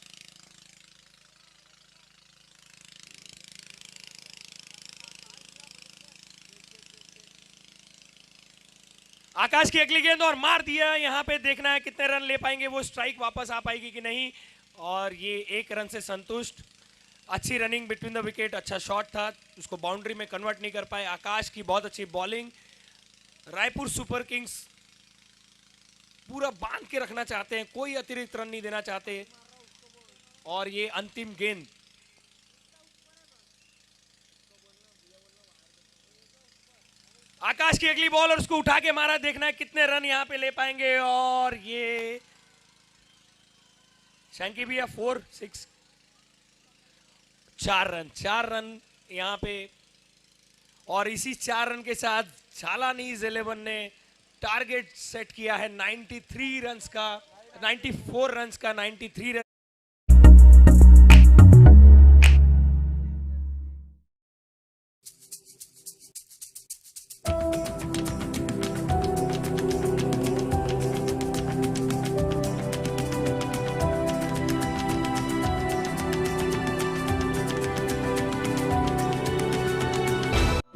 Speaker 1: आकाश की अगली गेंद और मार दिया। यहाँ पे देखना है कितने रन ले पाएंगे वो, स्ट्राइक वापस आ पाएगी कि नहीं। और ये 1 रन से संतुष्ट। अच्छी रनिंग बिटवीन द विकेट, अच्छा शॉट था, उसको बाउंड्री में कन्वर्ट नहीं कर पाए। आकाश की बहुत अच्छी बॉलिंग। रायपुर सुपर किंग्स पूरा बांध के रखना चाहते हैं, कोई अतिरिक्त रन नहीं देना चाहते। और ये अंतिम गेंद, आकाश की अगली बॉल और उसको उठा के मारा। देखना है कितने रन यहां पे ले पाएंगे। और ये शैंकी भैया 4, 6, 4 रन यहां पे। और इसी 4 रन के साथ झालानीज 11 ने टारगेट सेट किया है 93 रन्स का, 94 रन्स का, 93 रन।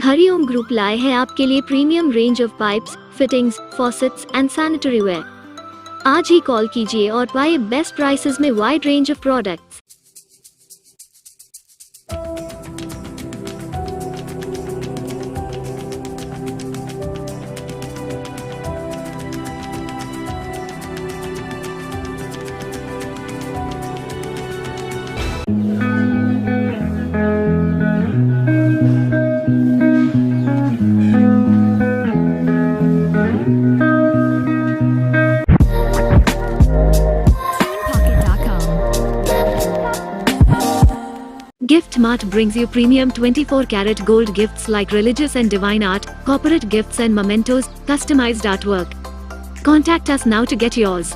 Speaker 4: हरिओम ग्रुप लाए हैं आपके लिए premium range of pipes, fittings, faucets and sanitary ware. आज ही कॉल कीजिए और पाइए बेस्ट प्राइसेस में wide range of products.
Speaker 6: Gift Mart brings you premium 24-karat gold gifts like religious and divine art, corporate gifts and mementos, customized artwork. Contact us now to get yours.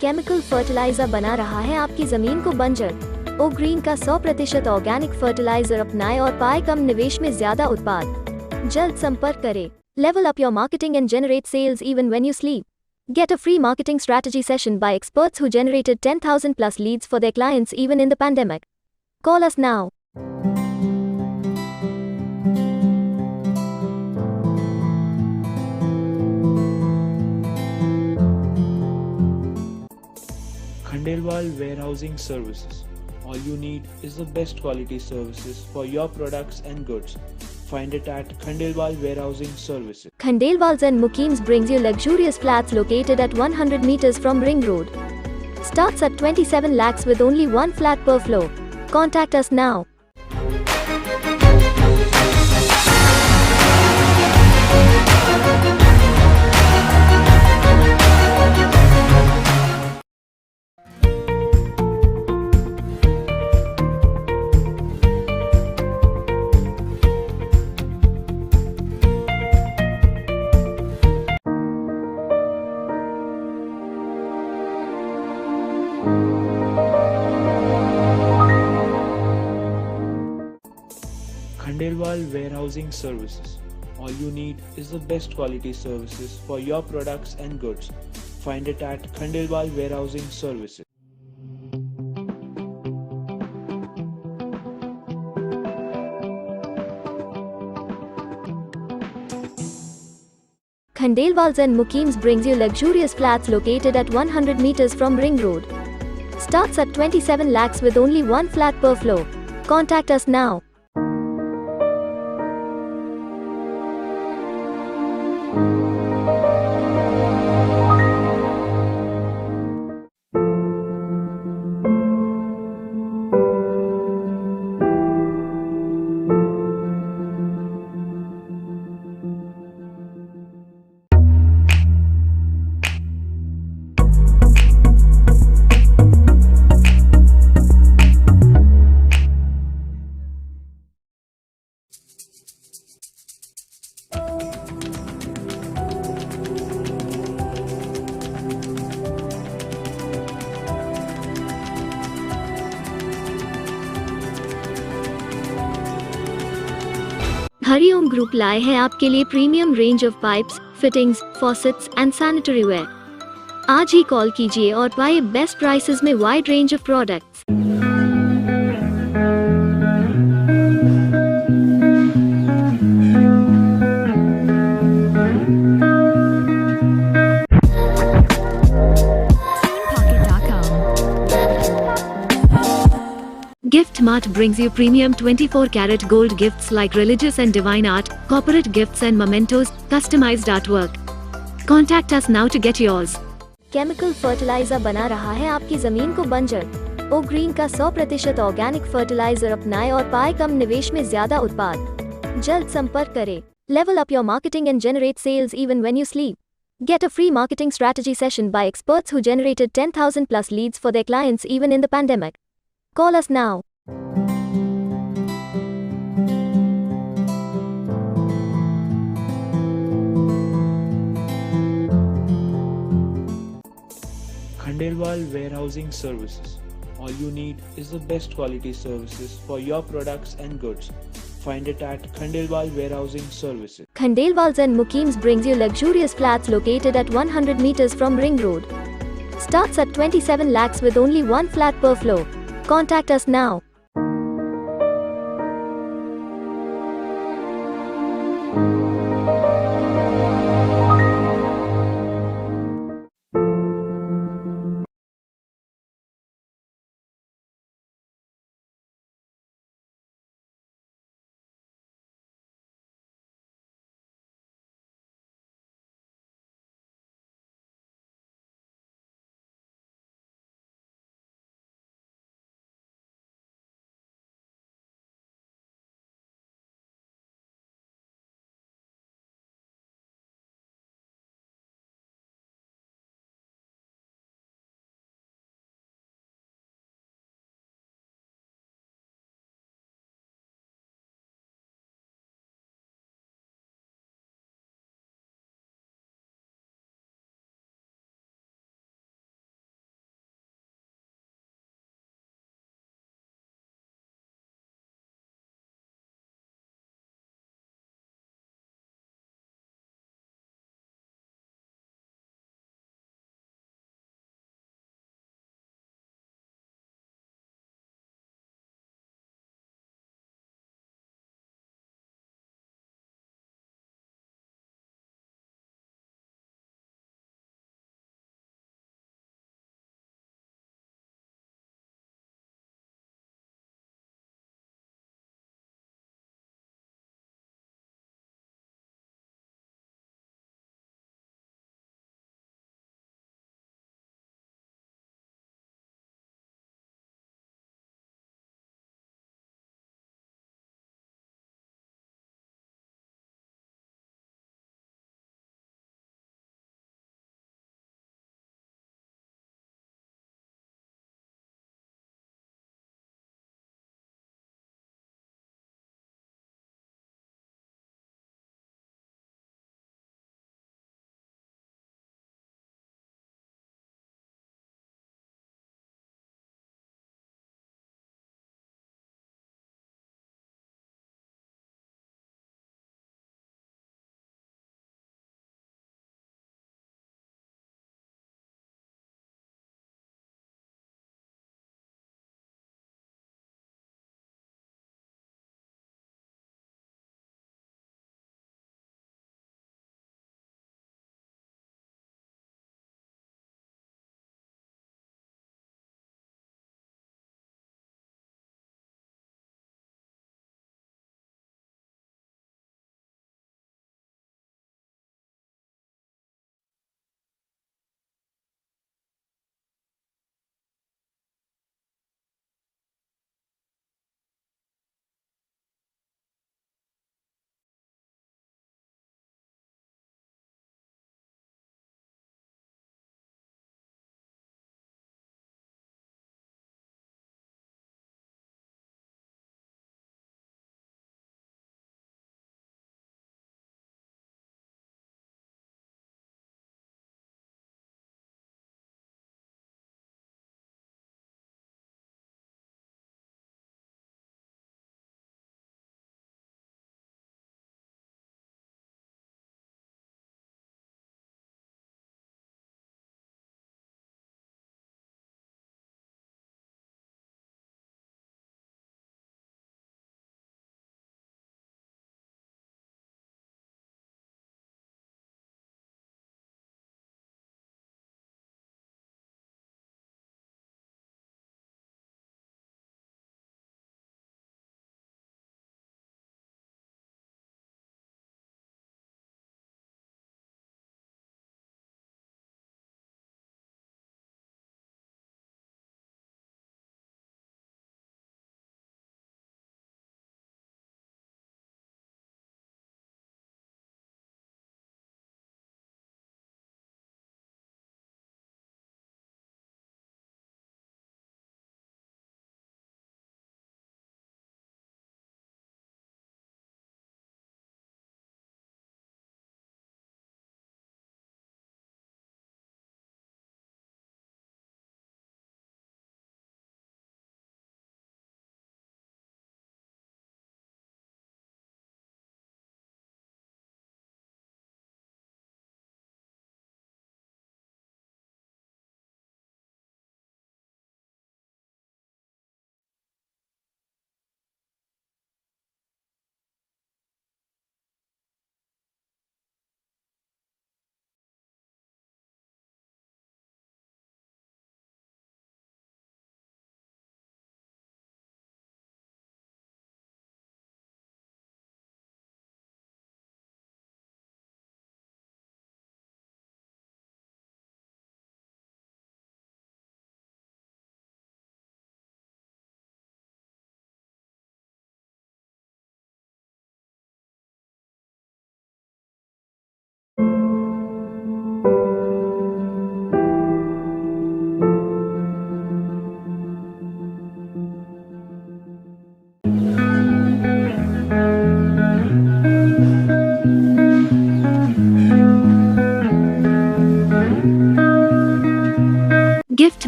Speaker 4: Chemical fertiliser बना रहा है आपकी जमीन को बंजर। ओ green का 100% organic fertiliser अपनाएं और पाए कम निवेश में ज्यादा उत्पाद। जल्द संपर्क करें। Level up your marketing and generate sales even when you sleep. Get a free marketing strategy session by experts who generated 10,000 plus leads for their clients even in the pandemic. Call us now.
Speaker 5: Khandelwal Warehousing Services. All you need is the best quality services for your products and goods. Find it at Khandelwal Warehousing Services.
Speaker 4: Khandelwal and Mukims brings you luxurious flats located at 100 meters from Ring Road. Starts at 27 lakhs with only one flat per floor. Contact us now.
Speaker 5: Khandelwal Warehousing Services. All you need is the best quality services for your products and goods. Find it at Khandelwal Warehousing Services.
Speaker 4: Khandelwal and Mukims brings you luxurious flats located at 100 meters from Ring Road. Starts at 27 lakhs with only one flat per floor. Contact us now. Hariom group लाए हैं आपके लिए premium range of pipes, fittings, faucets and sanitary ware. आज ही call कीजिए और पाइए best prices में wide range of products.
Speaker 6: Gift Mart brings you premium 24-karat gold gifts like religious and divine art, corporate gifts and mementos, customized artwork. Contact us now to get yours.
Speaker 4: Chemical fertiliser बना रहा है आपकी जमीन को बंजर। ओ green का 100% organic fertiliser अपनाएं और पाए कम निवेश में ज्यादा उत्पाद। जल्द संपर्क करें। Level up your marketing and generate sales even when you sleep. Get a free marketing strategy session by experts who generated 10,000 plus leads for their clients even in the pandemic. Call us now.
Speaker 5: Khandelwal Warehousing Services. All you need is the best quality services for your products and goods. Find it at Khandelwal Warehousing Services.
Speaker 4: Khandelwal and Mukims brings you luxurious flats located at 100 meters from Ring Road. Starts at 27 lakhs with only one flat per floor. Contact us now.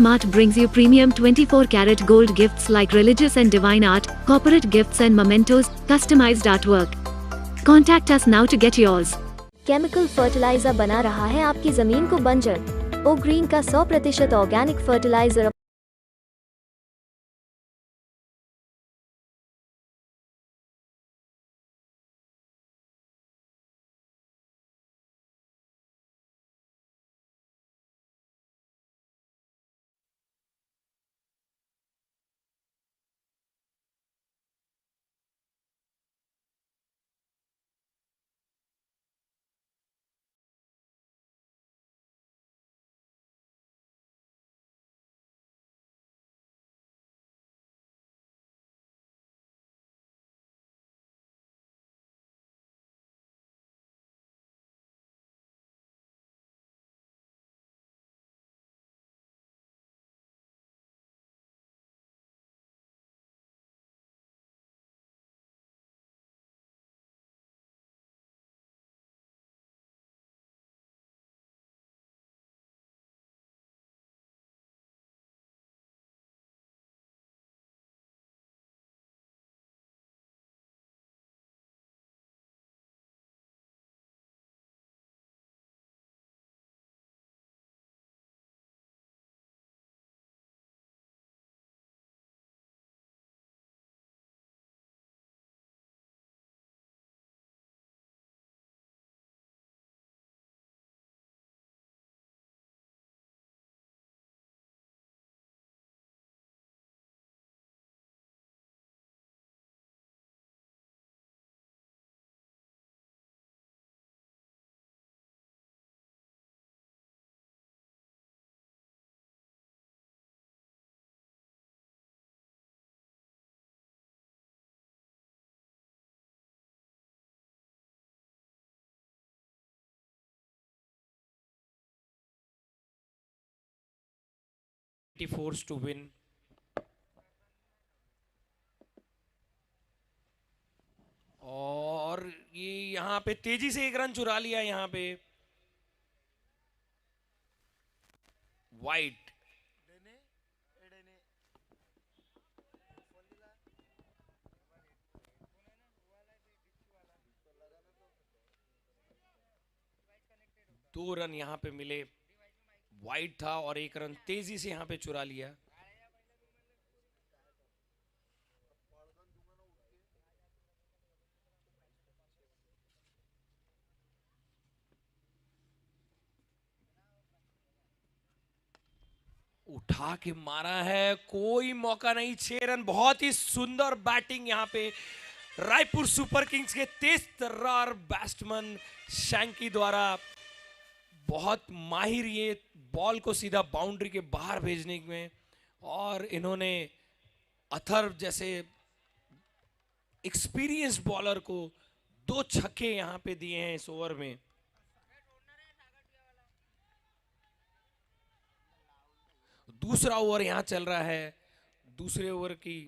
Speaker 6: Mart brings you premium 24-karat gold gifts like religious and divine art, corporate gifts and mementos, customized artwork. Contact us now to get yours.
Speaker 4: Chemical fertiliser बना रहा है आपकी जमीन को बंजर। ओ green का 100% organic fertiliser
Speaker 1: forced to win. और ये यहाँ पे तेजी से एक रन चुरा लिया यहाँ पे वाइट। दो रन यहाँ पे मिले, वाइट था और एक रन तेजी से यहाँ पे चुरा लिया। उठा के मारा है, कोई मौका नहीं। 6 रन, बहुत ही सुंदर बैटिंग यहाँ पे रायपुर सुपर किंग्स के तेज तर्रार बैट्समैन शैंकी द्वारा। बहुत माहिर ये बॉल को सीधा बाउंड्री के बाहर भेजने में, और इन्होंने अथर्व जैसे एक्सपीरियंस बॉलर को 2 छक्के यहां पे दिए हैं इस ओवर में। दूसरा ओवर यहां चल रहा है। दूसरे ओवर की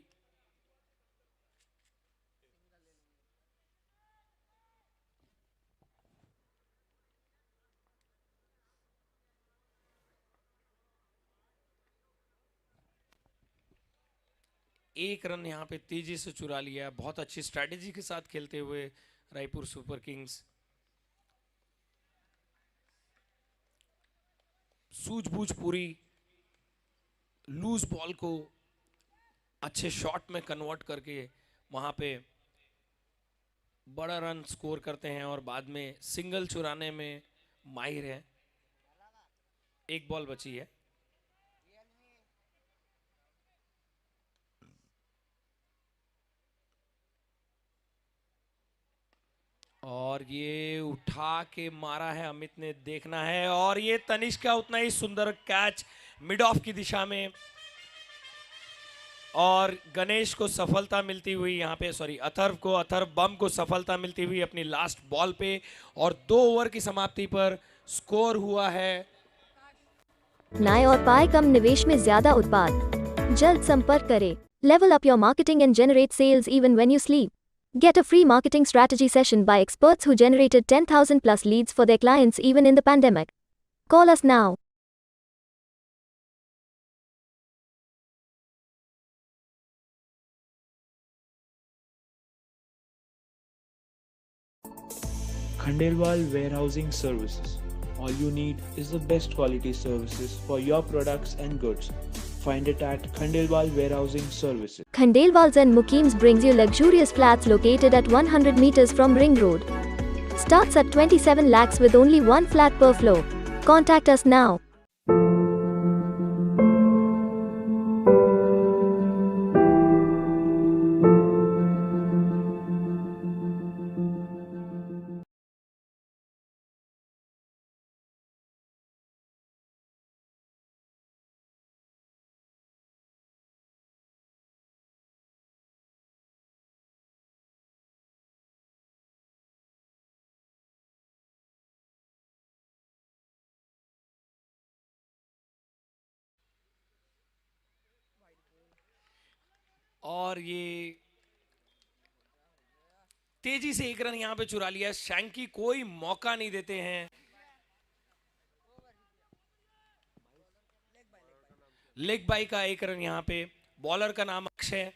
Speaker 1: एक रन यहाँ पे तेजी से चुरा लिया। बहुत अच्छी स्ट्रैटेजी के साथ खेलते हुए रायपुर सुपर किंग्स। सूझबूझ पूरी, लूज बॉल को अच्छे शॉट में कन्वर्ट करके वहां पे बड़ा रन स्कोर करते हैं और बाद में सिंगल चुराने में माहिर है। एक बॉल बची है। और ये उठा के मारा है अमित ने, देखना है। और ये तनिष्क का उतना ही सुंदर कैच मिड ऑफ की दिशा में, और गणेश को सफलता मिलती हुई यहाँ पे, सॉरी अथर्व बम को सफलता मिलती हुई अपनी लास्ट बॉल पे। और 2 ओवर की समाप्ति पर स्कोर हुआ है।
Speaker 4: नए और पाए कम निवेश में ज्यादा उत्पाद। जल्द संपर्क करें। Level up your marketing and generate sales even when you sleep. Get a free marketing strategy session by experts who generated 10,000 plus leads for their clients even in the pandemic. Call us now.
Speaker 5: Khandelwal Warehousing Services. All you need is the best quality services for your products and goods. Find it at Khandelwal Warehousing Services.
Speaker 4: Khandelwal's and Mukeem's brings you luxurious flats located at 100 meters from Ring Road. Starts at 27 lakhs with only one flat per floor. Contact us now.
Speaker 1: और ये तेजी से एक run यहां पे चुरा लिया। शैंकी कोई मौका नहीं देते हैं। लेग बाई का एक रन यहां पे। बॉलर का नाम अक्षय।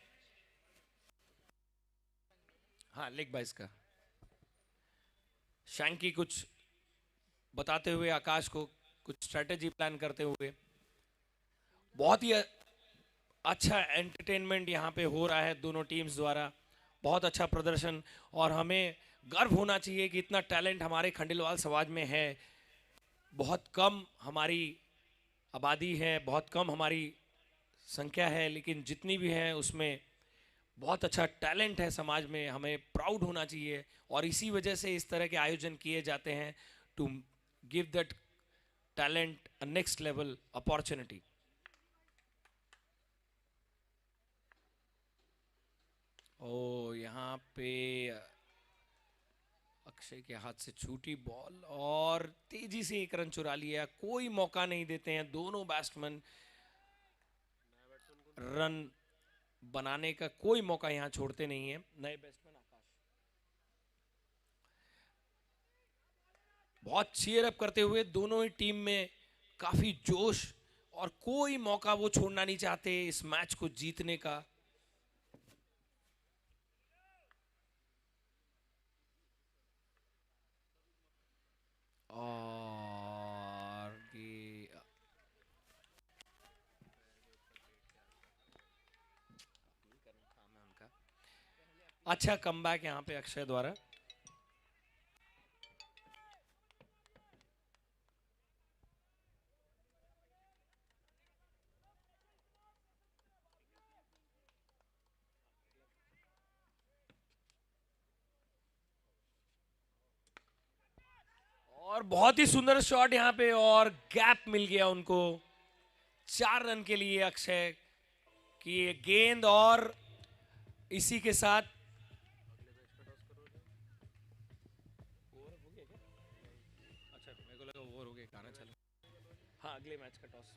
Speaker 1: हाँ, लेग बाइस का। शैंकी कुछ बताते हुए आकाश को, कुछ स्ट्रेटेजी प्लान करते हुए। बहुत ही अच्छा एंटरटेनमेंट यहाँ पे हो रहा है दोनों टीम्स द्वारा। बहुत अच्छा प्रदर्शन, और हमें गर्व होना चाहिए कि इतना टैलेंट हमारे खंडेलवाल समाज में है। बहुत कम हमारी आबादी है, बहुत कम हमारी संख्या है, लेकिन जितनी भी है उसमें बहुत अच्छा टैलेंट है समाज में। हमें प्राउड होना चाहिए, और इसी वजह से इस तरह के आयोजन किए जाते हैं, to give that talent a next level opportunity. ओ, यहाँ पे अक्षय के हाथ से छूटी बॉल, और तेजी से एक रन चुरा लिया। कोई मौका नहीं देते हैं दोनों बैट्समैन। रन बनाने का कोई मौका यहाँ छोड़ते नहीं है नए बैट्समैन आकाश। बहुत चीयर अप करते हुए दोनों ही टीम में काफी जोश, और कोई मौका वो छोड़ना नहीं चाहते इस मैच को जीतने का। और ये अच्छा कमबैक यहाँ पे अक्षय द्वारा। और बहुत ही सुंदर शॉट यहाँ पे, और गैप मिल गया उनको 4 रन के लिए अक्षय की गेंद। और इसी के साथ अच्छा, मेरे को लगा ओवर हो गया, गाना चलो। हाँ, अगले मैच का टॉस।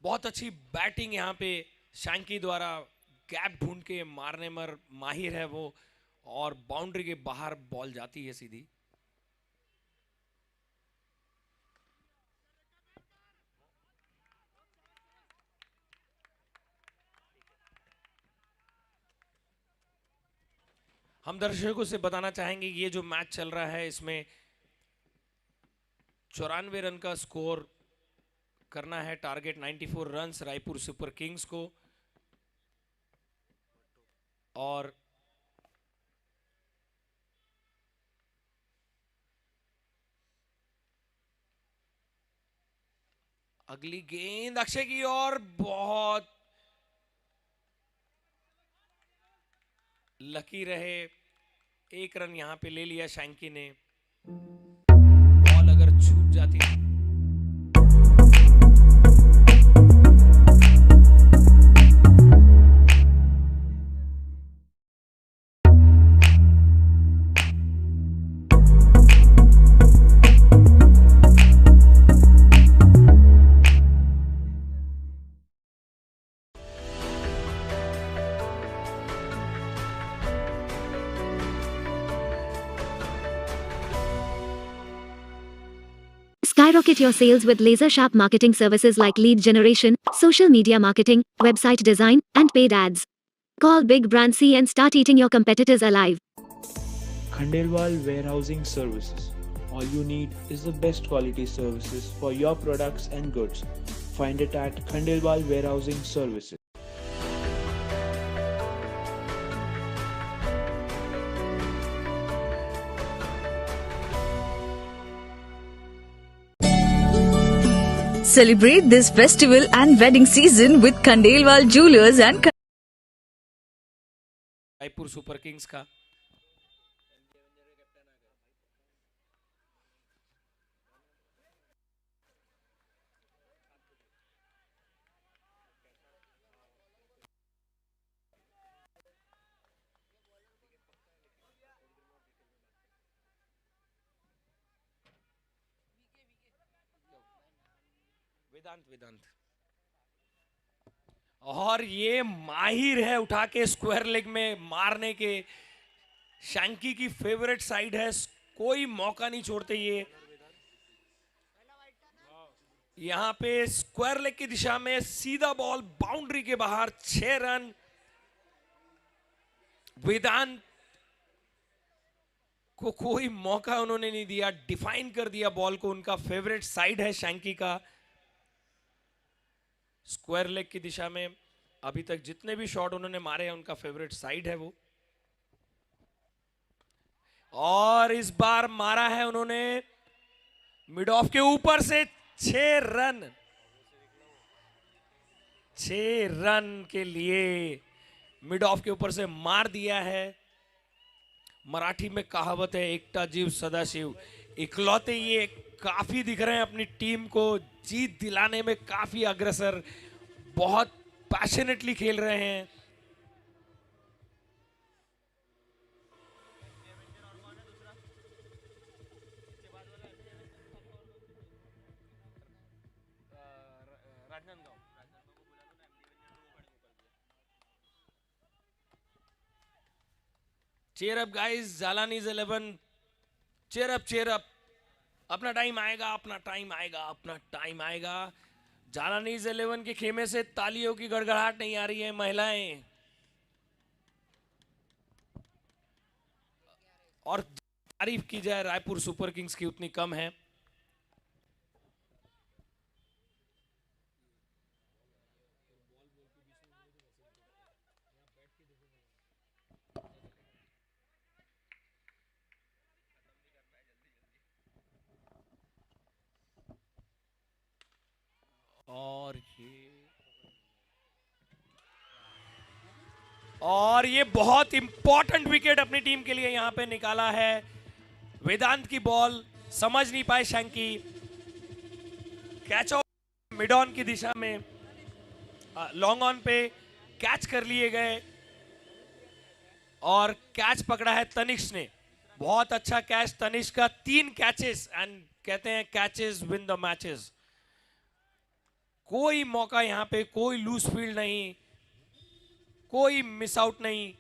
Speaker 1: बहुत अच्छी बैटिंग यहाँ पे शैंकी द्वारा। गैप ढूंढ के मारने में माहिर है वो, और बाउंड्री के बाहर बॉल जाती है सीधी। हम दर्शकों से बताना चाहेंगे ये जो मैच चल रहा है, इसमें 94 रन का स्कोर करना है। Target 94 runs Raipur super Kings को, और अगली गेंद अक्षय की, और बहुत लकी रहे, एक रन यहां पे ले लिया शैंकी ने। बॉल अगर छूट जाती
Speaker 6: Skyrocket your sales with laser-sharp marketing services like lead generation, social media marketing, website design, and paid ads. Call Big Brand C and start eating your competitors alive.
Speaker 5: Khandelwal Warehousing Services. All you need is the best quality services for your products and goods. Find it at Khandelwal Warehousing Services.
Speaker 7: Celebrate this festival and wedding season with Khandelwal Jewelers and
Speaker 1: Raipur super Kings का वेदांत वेदांत और ये माहिर है उठा के square leg में मारने के। शैंकी की फेवरेट साइड है, कोई मौका नहीं छोड़ते ये। यहां पे स्क्वायर लेग की दिशा में सीधा बॉल बाउंड्री के बाहर, 6 रन। वेदांत को कोई मौका उन्होंने नहीं दिया, डिफाइन कर दिया बॉल को। उनका फेवरेट साइड है शैंकी का, स्क्वायर लेग की दिशा में। अभी तक जितने भी शॉट उन्होंने मारे हैं उनका फेवरेट साइड है वो। और इस बार मारा है उन्होंने मिड ऑफ के ऊपर से 6 रन। 6 रन के लिए मिड ऑफ के ऊपर से मार दिया है। मराठी में कहावत है, एकटा जीव सदाशिव। इकलौते ये काफी दिख रहे हैं अपनी टीम को जीत दिलाने में, काफी अग्रसर, बहुत पैशनेटली खेल रहे हैं। Cheer up guys, Jalanis 11, cheer up, cheer up. अपना टाइम आएगा, अपना टाइम आएगा, अपना टाइम आएगा। जालानीज 11 के खेमे से तालियों की गड़गड़ाहट नहीं आ रही है महिलाएं। और तारीफ की जाए रायपुर सुपर किंग्स की उतनी कम है। और ये बहुत इंपॉर्टेंट विकेट अपनी टीम के लिए यहां पे निकाला है। वेदांत की बॉल समझ नहीं पाए Shanky, catch of mid on की दिशा में, लॉन्ग ऑन पे कैच कर लिए गए और कैच पकड़ा है तनिष्क ने। बहुत अच्छा कैच तनिष्क का, 3 कैचेस, एंड कहते हैं कैचेस विन द मैचेस। कोई मौका यहां पे, कोई लूज फील्ड नहीं, कोई मिस आउट नहीं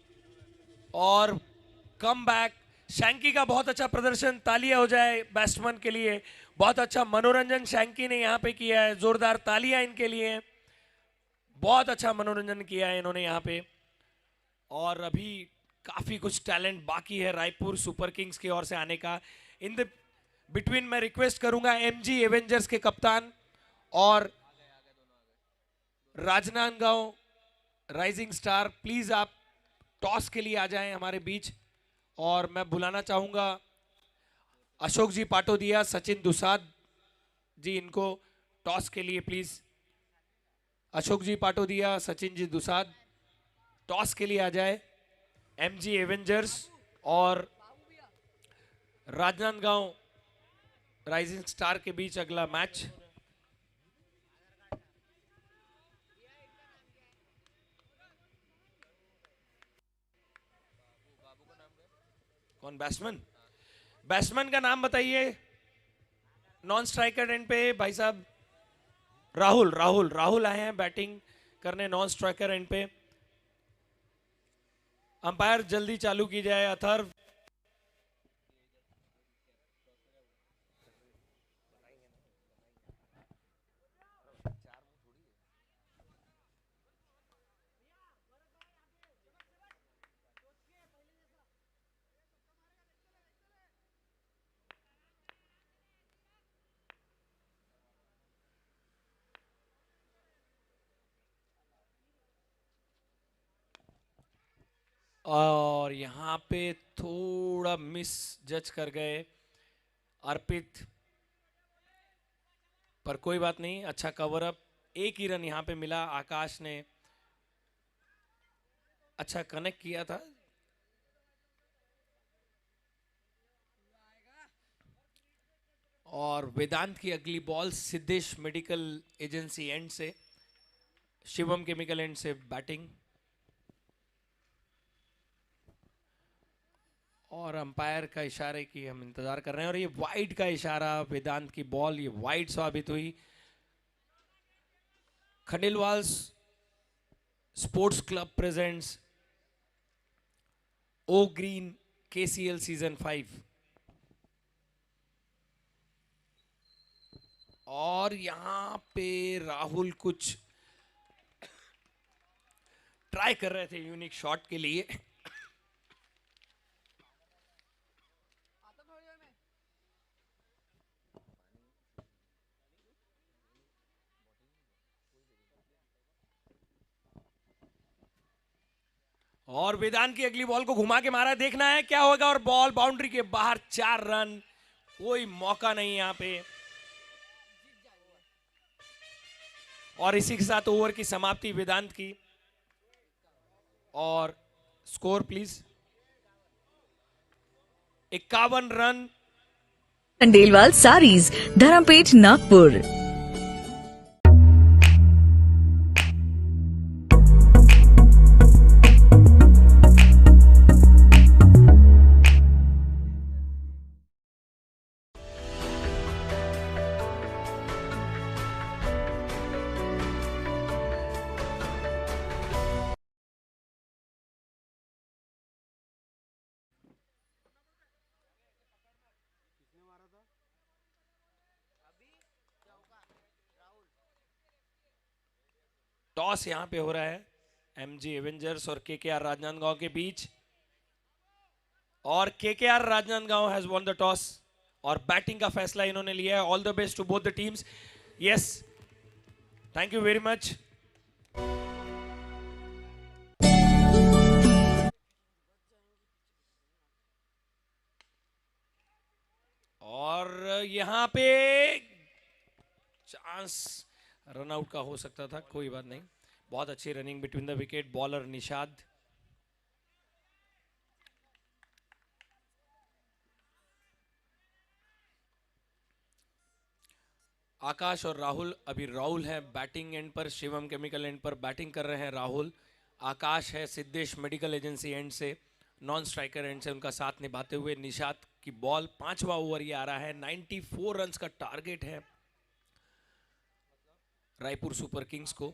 Speaker 1: और कम बैक। शैंकी का बहुत अच्छा प्रदर्शन, तालियां हो जाए बैट्समैन के लिए। बहुत अच्छा मनोरंजन शैंकी ने यहां पे किया है, जोरदार तालियां इनके लिए। बहुत अच्छा मनोरंजन किया है इन्होंने यहां पे। और अभी काफी कुछ टैलेंट बाकी है रायपुर सुपर किंग्स की ओर से आने का। इन द बिटवीन मैं रिक्वेस्ट करूंगा एमजी एवेंजर्स के कप्तान और राजनांदगांव राइजिंग स्टार, प्लीज आप टॉस के लिए आ जाएं हमारे बीच। और मैं बुलाना चाहूंगा अशोक जी पाटोदिया, सचिन दुसाद जी, इनको टॉस के लिए प्लीज। अशोक जी पाटोदिया, सचिन जी दुसाद टॉस के लिए आ जाए। एमजी एवेंजर्स और राजनांदगांव राइजिंग स्टार के बीच अगला मैच। कौन बैट्समैन? बैट्समैन का नाम बताइए। नॉन स्ट्राइकर एंड पे भाई साहब राहुल, राहुल, राहुल आए हैं बैटिंग करने नॉन स्ट्राइकर एंड पे। अंपायर जल्दी चालू की जाए। अथर्व, और यहाँ पे थोड़ा मिस जज कर गए अर्पित, पर कोई बात नहीं, अच्छा कवर अप। एक ही रन यहाँ पे मिला, आकाश ने अच्छा कनेक्ट किया था। और वेदांत की अगली ball Siddhesh medical agency end से, शिवम केमिकल एंड से बैटिंग। और अंपायर का इशारे की हम इंतजार कर रहे हैं, और ये वाइड का इशारा, वेदांत की बॉल ये वाइड साबित हुई। खंडेलवाल स्पोर्ट्स क्लब प्रेजेंट्स ओ ग्रीन KCL सीजन 5। और यहां पे राहुल कुछ ट्राई कर रहे थे यूनिक शॉट के लिए। और वेदांत की अगली बॉल को घुमा के मारा, देखना है क्या होगा। और बॉल बाउंड्री के बाहर, 4 रन, कोई मौका नहीं यहां पे। और इसी के साथ ओवर की समाप्ति वेदांत की। और score please 51 run.
Speaker 7: Khandelwal Sarees, Dharampeth, Nagpur.
Speaker 1: Toss यहां पे हो रहा है MG एवेंजर्स और KKR राजनांदगांव के बीच। और KKR Rajnandgaon has won the toss और बैटिंग का फैसला इन्होंने लिया है। All the best to both the teams. Yes, thank you very much. और यहां पे चांस रन आउट का हो सकता था, कोई बात नहीं। बहुत अच्छी running between the wicket, bowler Nishad. Akash और राहुल, अभी राहुल है बैटिंग एंड पर, शिवम केमिकल एंड पर बैटिंग कर रहे हैं राहुल। आकाश है सिद्धेश मेडिकल एजेंसी एंड से, नॉन स्ट्राइकर एंड से उनका साथ निभाते हुए। निषाद की बॉल, 5वां ओवर ये आ रहा है। 94 रन्स का टारगेट है रायपुर सुपर किंग्स को।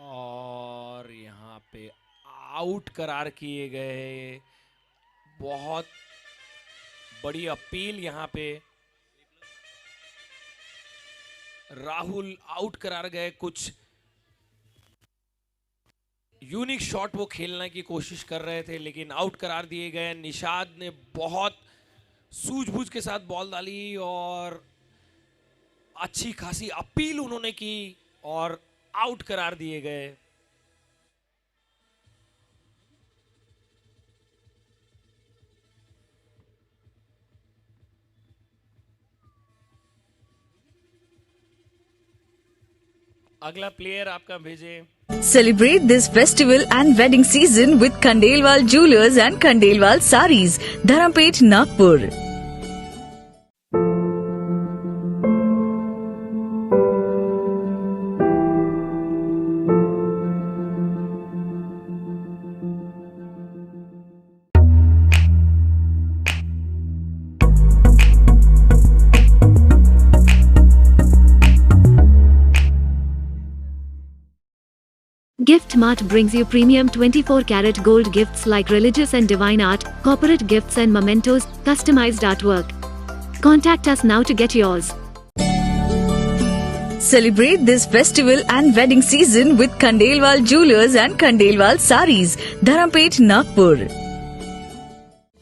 Speaker 1: और यहां पे आउट करार किए गए। बहुत बड़ी अपील यहां पे, राहुल आउट करार गए। कुछ यूनिक शॉट वो खेलने की कोशिश कर रहे थे लेकिन आउट करार दिए गए। निषाद ने बहुत सूझबूझ के साथ बॉल डाली और अच्छी खासी अपील उन्होंने की और आउट करार दिए गए। अगला प्लेयर आपका भेजे।
Speaker 7: Celebrate this festival and wedding season with Khandelwal Jewelers and Khandelwal Sarees, Dharampet, Nagpur.
Speaker 6: Gift Mart brings you premium 24-karat gold gifts like religious and divine art, corporate gifts and mementos, customized artwork. Contact us now to get yours.
Speaker 7: Celebrate this festival and wedding season with Khandelwal Jewelers and Khandelwal Sarees, Dharampet, Nagpur.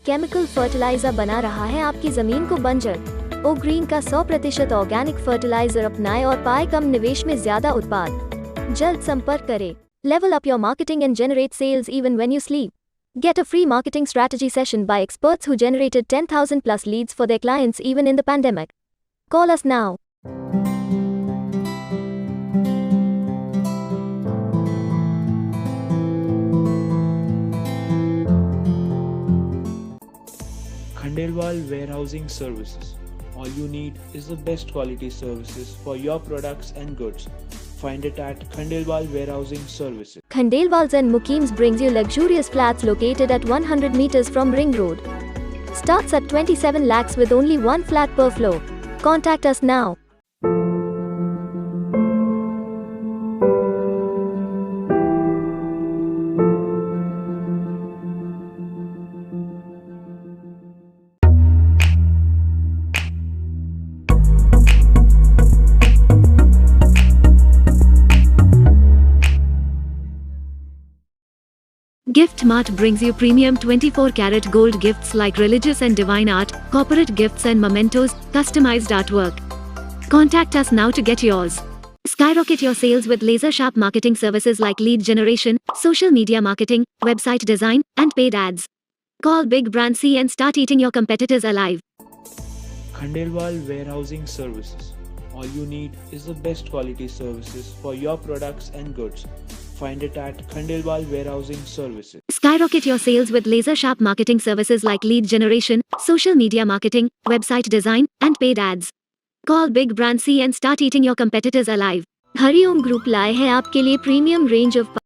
Speaker 4: Chemical fertiliser बना रहा है आपकी जमीन को बंजर। ओ green का 100% organic fertiliser अपनाएं और पाए कम निवेश में ज्यादा उत्पाद। जल्द संपर्क करें। Level up your marketing and generate sales even when you sleep. Get a free marketing strategy session by experts who generated 10,000 plus leads for their clients even in the pandemic. Call us now.
Speaker 5: Khandelwal Warehousing Services. All you need is the best quality services for your products and goods. Find it at Khandelwal Warehousing Services.
Speaker 4: Khandelwal's and Mukims brings you luxurious flats located at 100 meters from Ring Road. Starts at 27 lakhs with only one flat per floor. Contact us now.
Speaker 6: Gift Mart brings you premium 24-karat gold gifts like religious and divine art, corporate gifts and mementos, customized artwork. Contact us now to get yours. Skyrocket your sales with laser-sharp marketing services like lead generation, social media marketing, website design, and paid ads. Call Big Brand C and start eating your competitors alive.
Speaker 5: Khandelwal Warehousing Services. All you need is the best quality services for your products and goods. Find it at Khandelwal Warehousing Services.
Speaker 6: Skyrocket your sales with laser-sharp marketing services like lead generation, social media marketing, website design, and paid ads. Call Big Brand C and start eating your competitors alive.
Speaker 4: Hariom group लाए हैं आपके लिए premium range of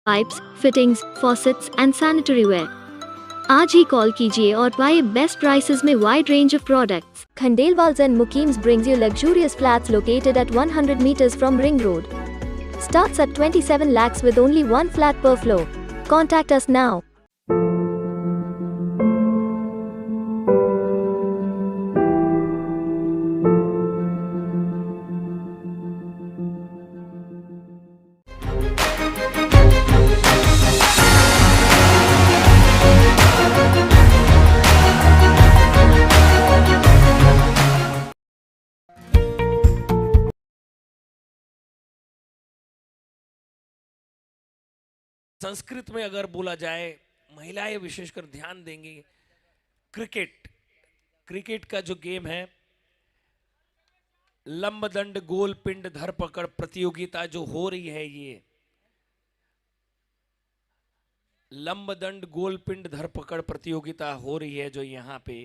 Speaker 4: pipes, fittings, faucets and sanitary ware. आज ही call कीजिए और पाइए best prices में wide range of products. Khandelwal's and Mukims brings you luxurious flats located at 100 meters from Ring Road. Starts at 27 lakhs with only 1 flat per floor. Contact us now.
Speaker 1: Sanskrit में अगर बोला जाए, महिलाएं विशेषकर ध्यान देंगी, क्रिकेट क्रिकेट का जो गेम है, लंबदंड गोल पिंड धरपकड़ प्रतियोगिता जो हो रही है, ये लंबदंड गोल पिंड धरपकड़ प्रतियोगिता हो रही है जो यहाँ पे,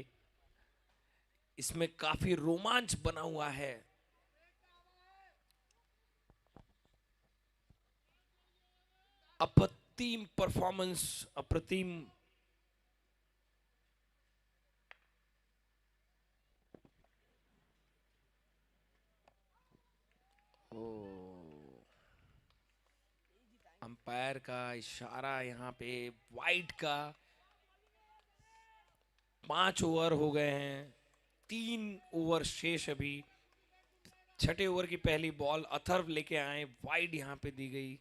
Speaker 1: इसमें काफी रोमांच बना हुआ है। अप्रतिम परफॉर्मेंस, अप्रतिम अंपायर का इशारा यहाँ पे वाइड का। 5 ओवर हो गए हैं, 3 ओवर शेष अभी। 6ठे ओवर की पहली बॉल अथर्व लेके आए, वाइड यहाँ पे दी गई।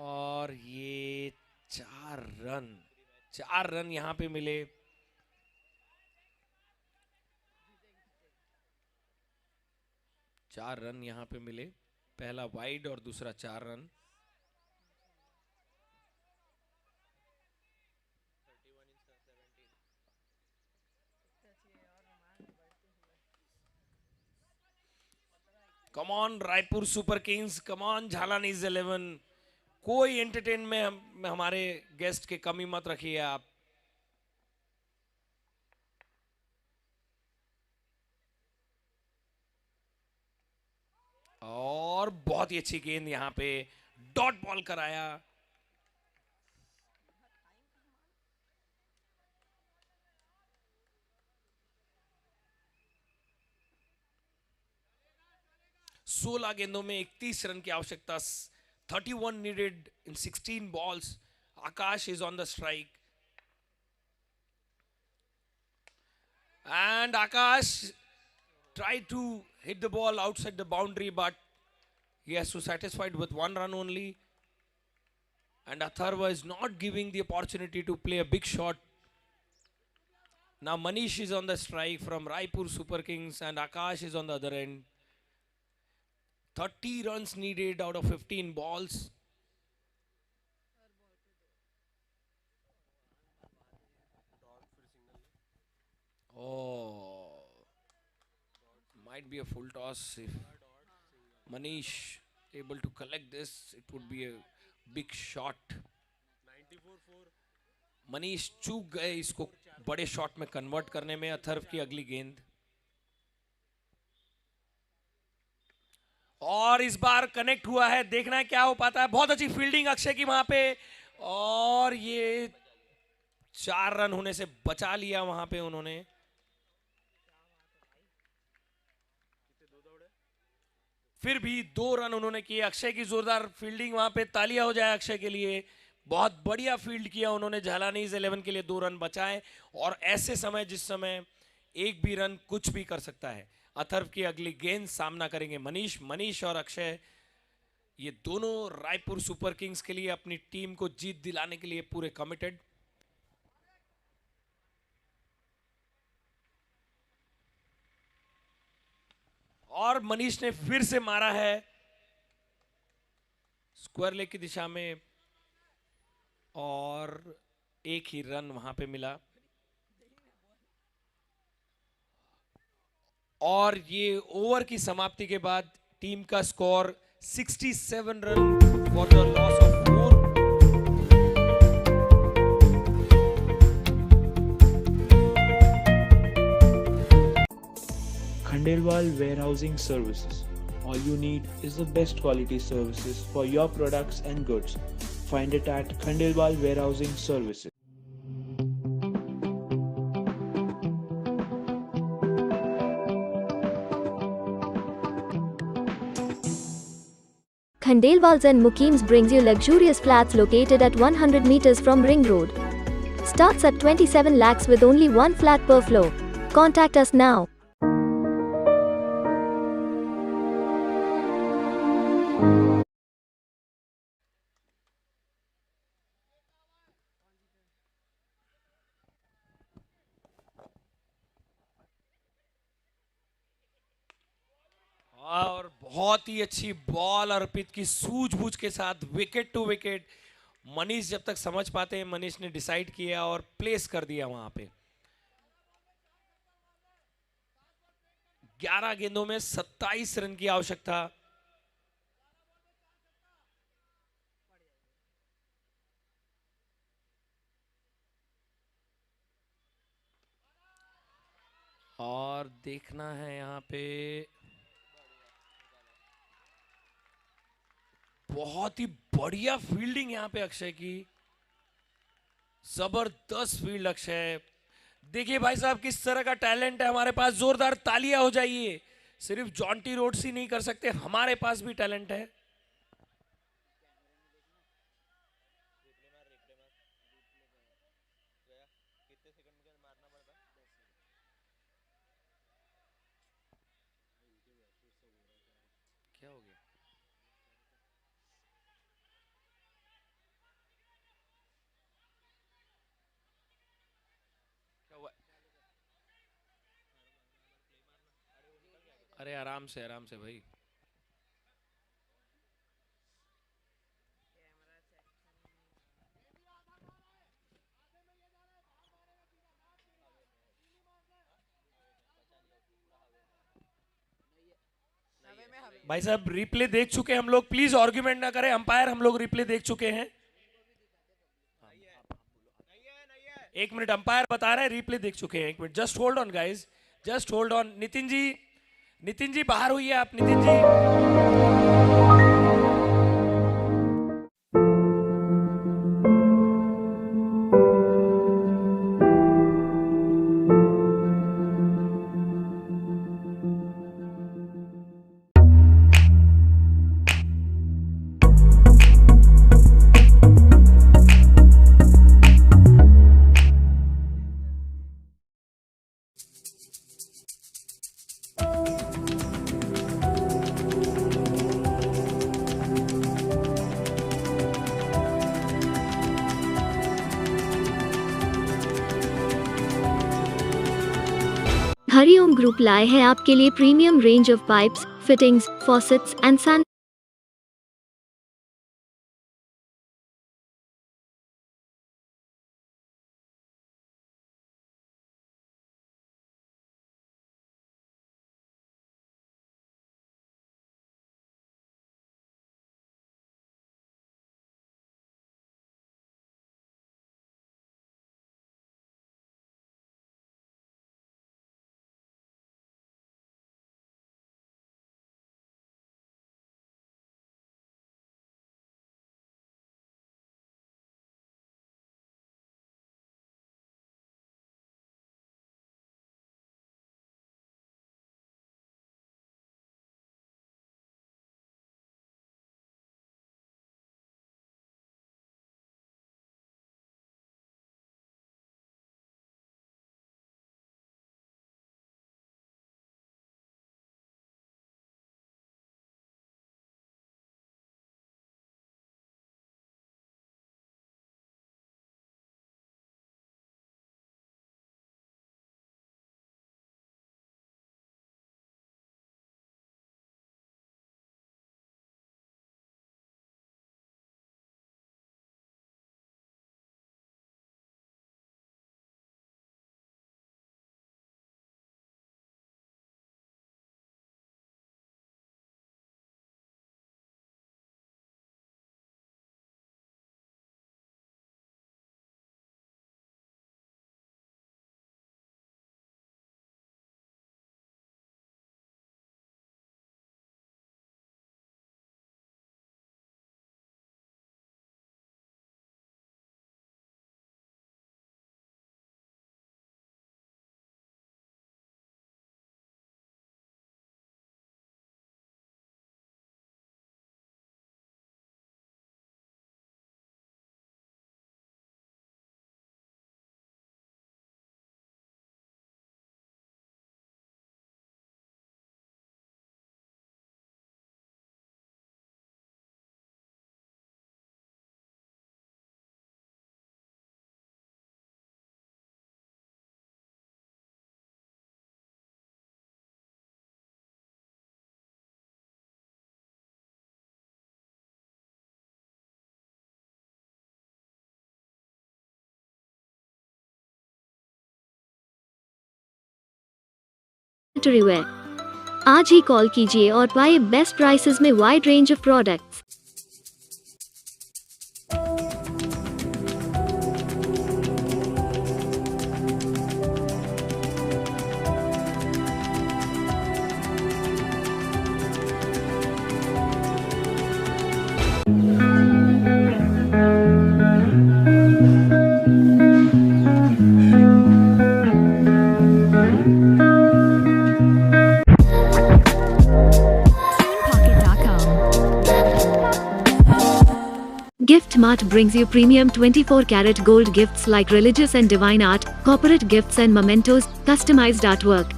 Speaker 1: और ये 4 रन यहाँ पे मिले। चार रन यहाँ पे मिले, पहला वाइड और दूसरा 4 run. Come on Raipur super Kings, come on Jhalanis 11। कोई एंटरटेनमेंट में हमारे गेस्ट के कमी मत रखिए आप। और बहुत ही अच्छी गेंद यहाँ पे, डॉट बॉल कराया। सोलह गेंदों में 31 रन की आवश्यकता। 31 needed in 16 balls. Akash is on the strike. And Akash tried to hit the ball outside the boundary, but he has to satisfied with 1 run only. And Atharva is not giving the opportunity to play a big shot. Now Manish is on the strike from Raipur Super Kings and Akash is on the other end. 30 runs needed out of 15 balls. Oh, might be a full toss. If Manish able to collect this, it would be a big shot. Manish चूक गए इसको बड़े shot में convert करने में। अथर्व की अगली गेंद, और इस बार कनेक्ट हुआ है, देखना है क्या हो पाता है। बहुत अच्छी फील्डिंग अक्षय की वहां पे, और ये 4 रन होने से बचा लिया वहां पे उन्होंने। फिर भी 2 रन उन्होंने किए। अक्षय की जोरदार फील्डिंग वहां पे, तालियां हो जाए अक्षय के लिए। बहुत बढ़िया फील्ड किया उन्होंने, झालानीज 11 के लिए 2 रन बचाए। और ऐसे समय जिस समय एक भी रन कुछ भी कर सकता है। अथर्व की अगली गेंद, सामना करेंगे मनीष और अक्षय। ये दोनों रायपुर सुपर किंग्स के लिए, अपनी टीम को जीत दिलाने के लिए पूरे कमिटेड। और मनीष ने फिर से मारा है स्क्वायर लेग की दिशा में, और एक ही रन वहां पे मिला। और ये ओवर की समाप्ति के बाद टीम का score 67 run for the loss of 4।
Speaker 5: Khandelwal Warehousing Services. All you need is the best quality services for your products and goods. Find it at Khandelwal Warehousing Services.
Speaker 4: Khandelwal Zen Mukims brings you luxurious flats located at 100 meters from Ring Road. Starts at 27 lakhs with only one flat per floor. Contact us now.
Speaker 1: और बहुत ही अच्छी ball अर्पित की सूझबूझ के साथ wicket to wicket. Manish जब तक समझ पाते हैं, मनीष ने डिसाइड किया और प्लेस कर दिया वहां पे। 11 गेंदों में 27 रन की आवश्यकता। और देखना है यहाँ पे बहुत ही बढ़िया फील्डिंग यहाँ पे अक्षय की, जबरदस्त फील्ड अक्षय। देखिए भाई साहब किस तरह का टैलेंट है हमारे पास, जोरदार तालियां हो जाइए। सिर्फ जॉन्टी रोड्स ही नहीं कर सकते, हमारे पास भी टैलेंट है। क्या हो गया? क्या हुआ? अरे आराम से भाई। भाई साहब रिप्ले देख चुके हैं हम लोग, प्लीज आर्ग्यूमेंट ना करें। अंपायर हम लोग रिप्ले देख चुके हैं। एक मिनट, अंपायर बता रहे हैं रिप्ले देख चुके हैं। एक minute, just hold on guys, just hold on. Nitin ji बाहर हुई है आप, नितिन जी।
Speaker 6: हरिओम ग्रुप लाए हैं आपके लिए premium range of pipes, fittings, faucets and san वेयर। आज ही कॉल कीजिए और पाइए बेस्ट प्राइसेस में wide range of products. Gift Mart brings you premium 24-karat gold gifts like religious and divine art, corporate gifts and mementos, customized artwork.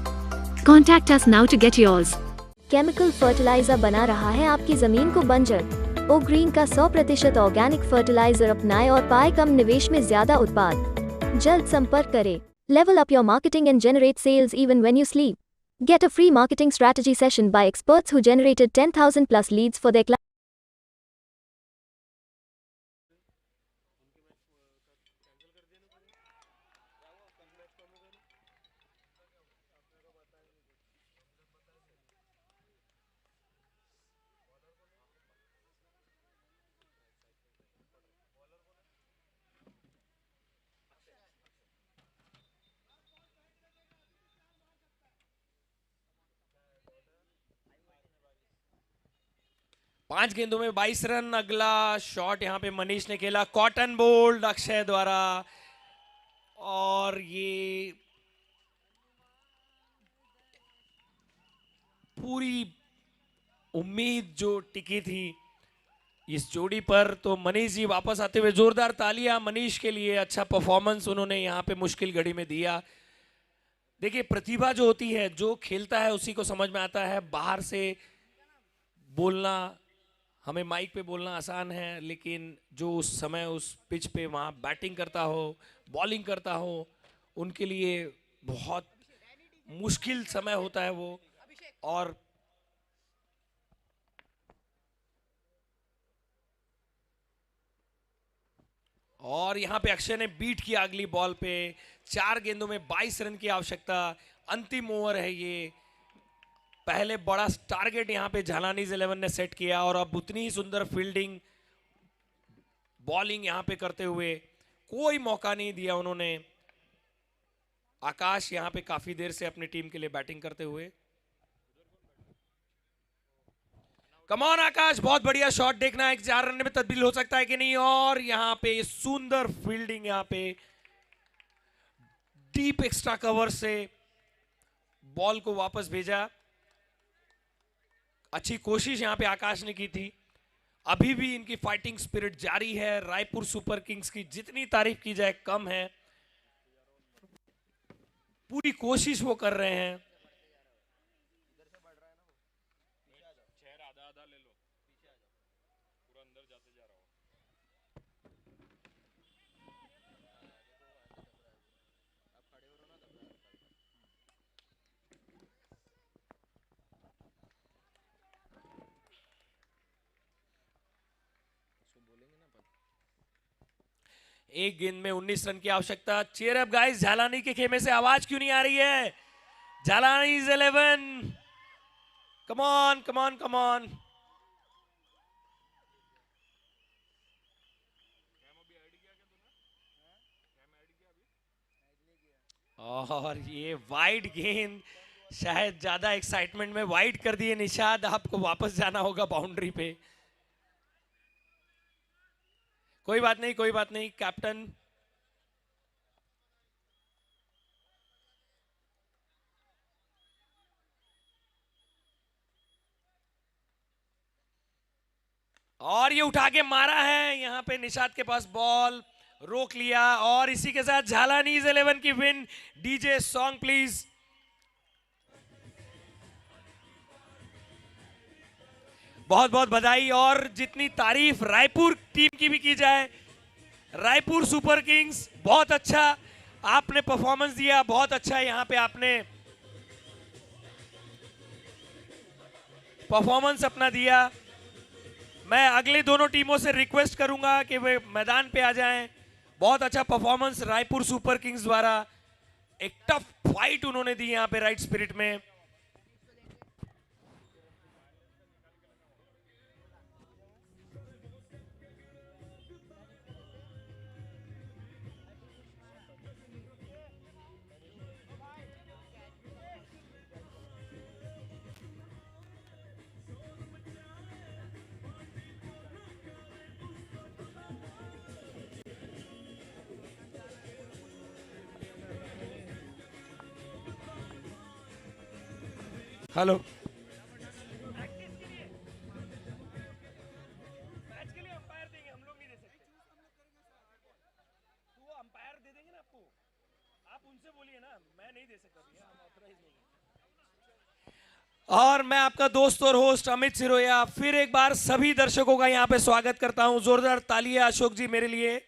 Speaker 6: Contact us now to get yours.
Speaker 4: Chemical fertiliser बना रहा है आपकी जमीन को बंजर। ओ green का 100% organic fertiliser अपनाएं और पाए कम निवेश में ज्यादा उत्पाद। जल्द संपर्क करें। Level up your marketing and generate sales even when you sleep. Get a free marketing strategy session by experts who generated 10,000 plus leads for their clients.
Speaker 1: पांच गेंदों में 22 रन। अगला शॉट यहां पे मनीष ने खेला, कॉटन बोल्ड अक्षय द्वारा, और ये पूरी उम्मीद जो टिकी थी इस जोड़ी पर, तो मनीष जी वापस आते हुए जोरदार तालियां मनीष के लिए। अच्छा परफॉर्मेंस उन्होंने यहां पे मुश्किल घड़ी में दिया। देखिए प्रतिभा जो होती है, जो खेलता है उसी को समझ में आता है। बाहर से बोलना, हमें माइक पे बोलना आसान है, लेकिन जो उस समय उस पिच पे वहाँ बैटिंग करता हो, बॉलिंग करता हो, उनके लिए बहुत मुश्किल समय होता है वो। और यहाँ पे अक्षय ने बीट किया अगली बॉल पे। 4 गेंदों में 22 रन की आवश्यकता। अंतिम ओवर है ये। पहले बड़ा टारगेट यहां पे झालानीज 11 ने सेट किया, और अब उतनी ही सुंदर फील्डिंग, बॉलिंग यहां पे करते हुए कोई मौका नहीं दिया उन्होंने। आकाश यहां पे काफी देर से अपनी टीम के लिए बैटिंग करते हुए। कमॉन आकाश, बहुत बढ़िया शॉट। देखना है 4 रन में तब्दील हो सकता है कि नहीं। और यहां पे सुंदर फील्डिंग, यहां पे डीप एक्स्ट्रा कवर से बॉल को वापस भेजा। अच्छी कोशिश यहां पे आकाश ने की थी। अभी भी इनकी फाइटिंग स्पिरिट जारी है। रायपुर सुपर किंग्स की जितनी तारीफ की जाए कम है। पूरी कोशिश वो कर रहे हैं। एक गेंद में 19 रन की आवश्यकता। चीयर अप गाइस, झालानी के खेमे से आवाज क्यों नहीं आ रही है? Jhalani 11, come on come on come on. और ये वाइड गेंद, शायद ज्यादा एक्साइटमेंट में वाइड कर दिए निशाद। आपको वापस जाना होगा बाउंड्री पे। कोई बात नहीं, कोई बात नहीं कैप्टन। और ये उठा के मारा है। यहां पे निशाद के पास बॉल, रोक लिया, और इसी के साथ झालानीज 11 की विन। DJ song please. बहुत बहुत बधाई। और जितनी तारीफ रायपुर टीम की भी की जाए, रायपुर सुपर किंग्स बहुत अच्छा आपने परफॉर्मेंस दिया, बहुत अच्छा यहाँ पे आपने परफॉर्मेंस अपना दिया। मैं अगली दोनों टीमों से रिक्वेस्ट करूंगा कि वे मैदान पे आ जाएं। बहुत अच्छा परफॉर्मेंस रायपुर सुपर किंग्स द्वारा। एक टफ फाइट उन्होंने दी यहाँ पे राइट स्पिरिट में। हेलो, और मैं आपका दोस्त और होस्ट अमित सिरोया फिर एक बार सभी दर्शकों का यहाँ पे स्वागत करता हूँ। जोरदार तालियां अशोक जी मेरे लिए।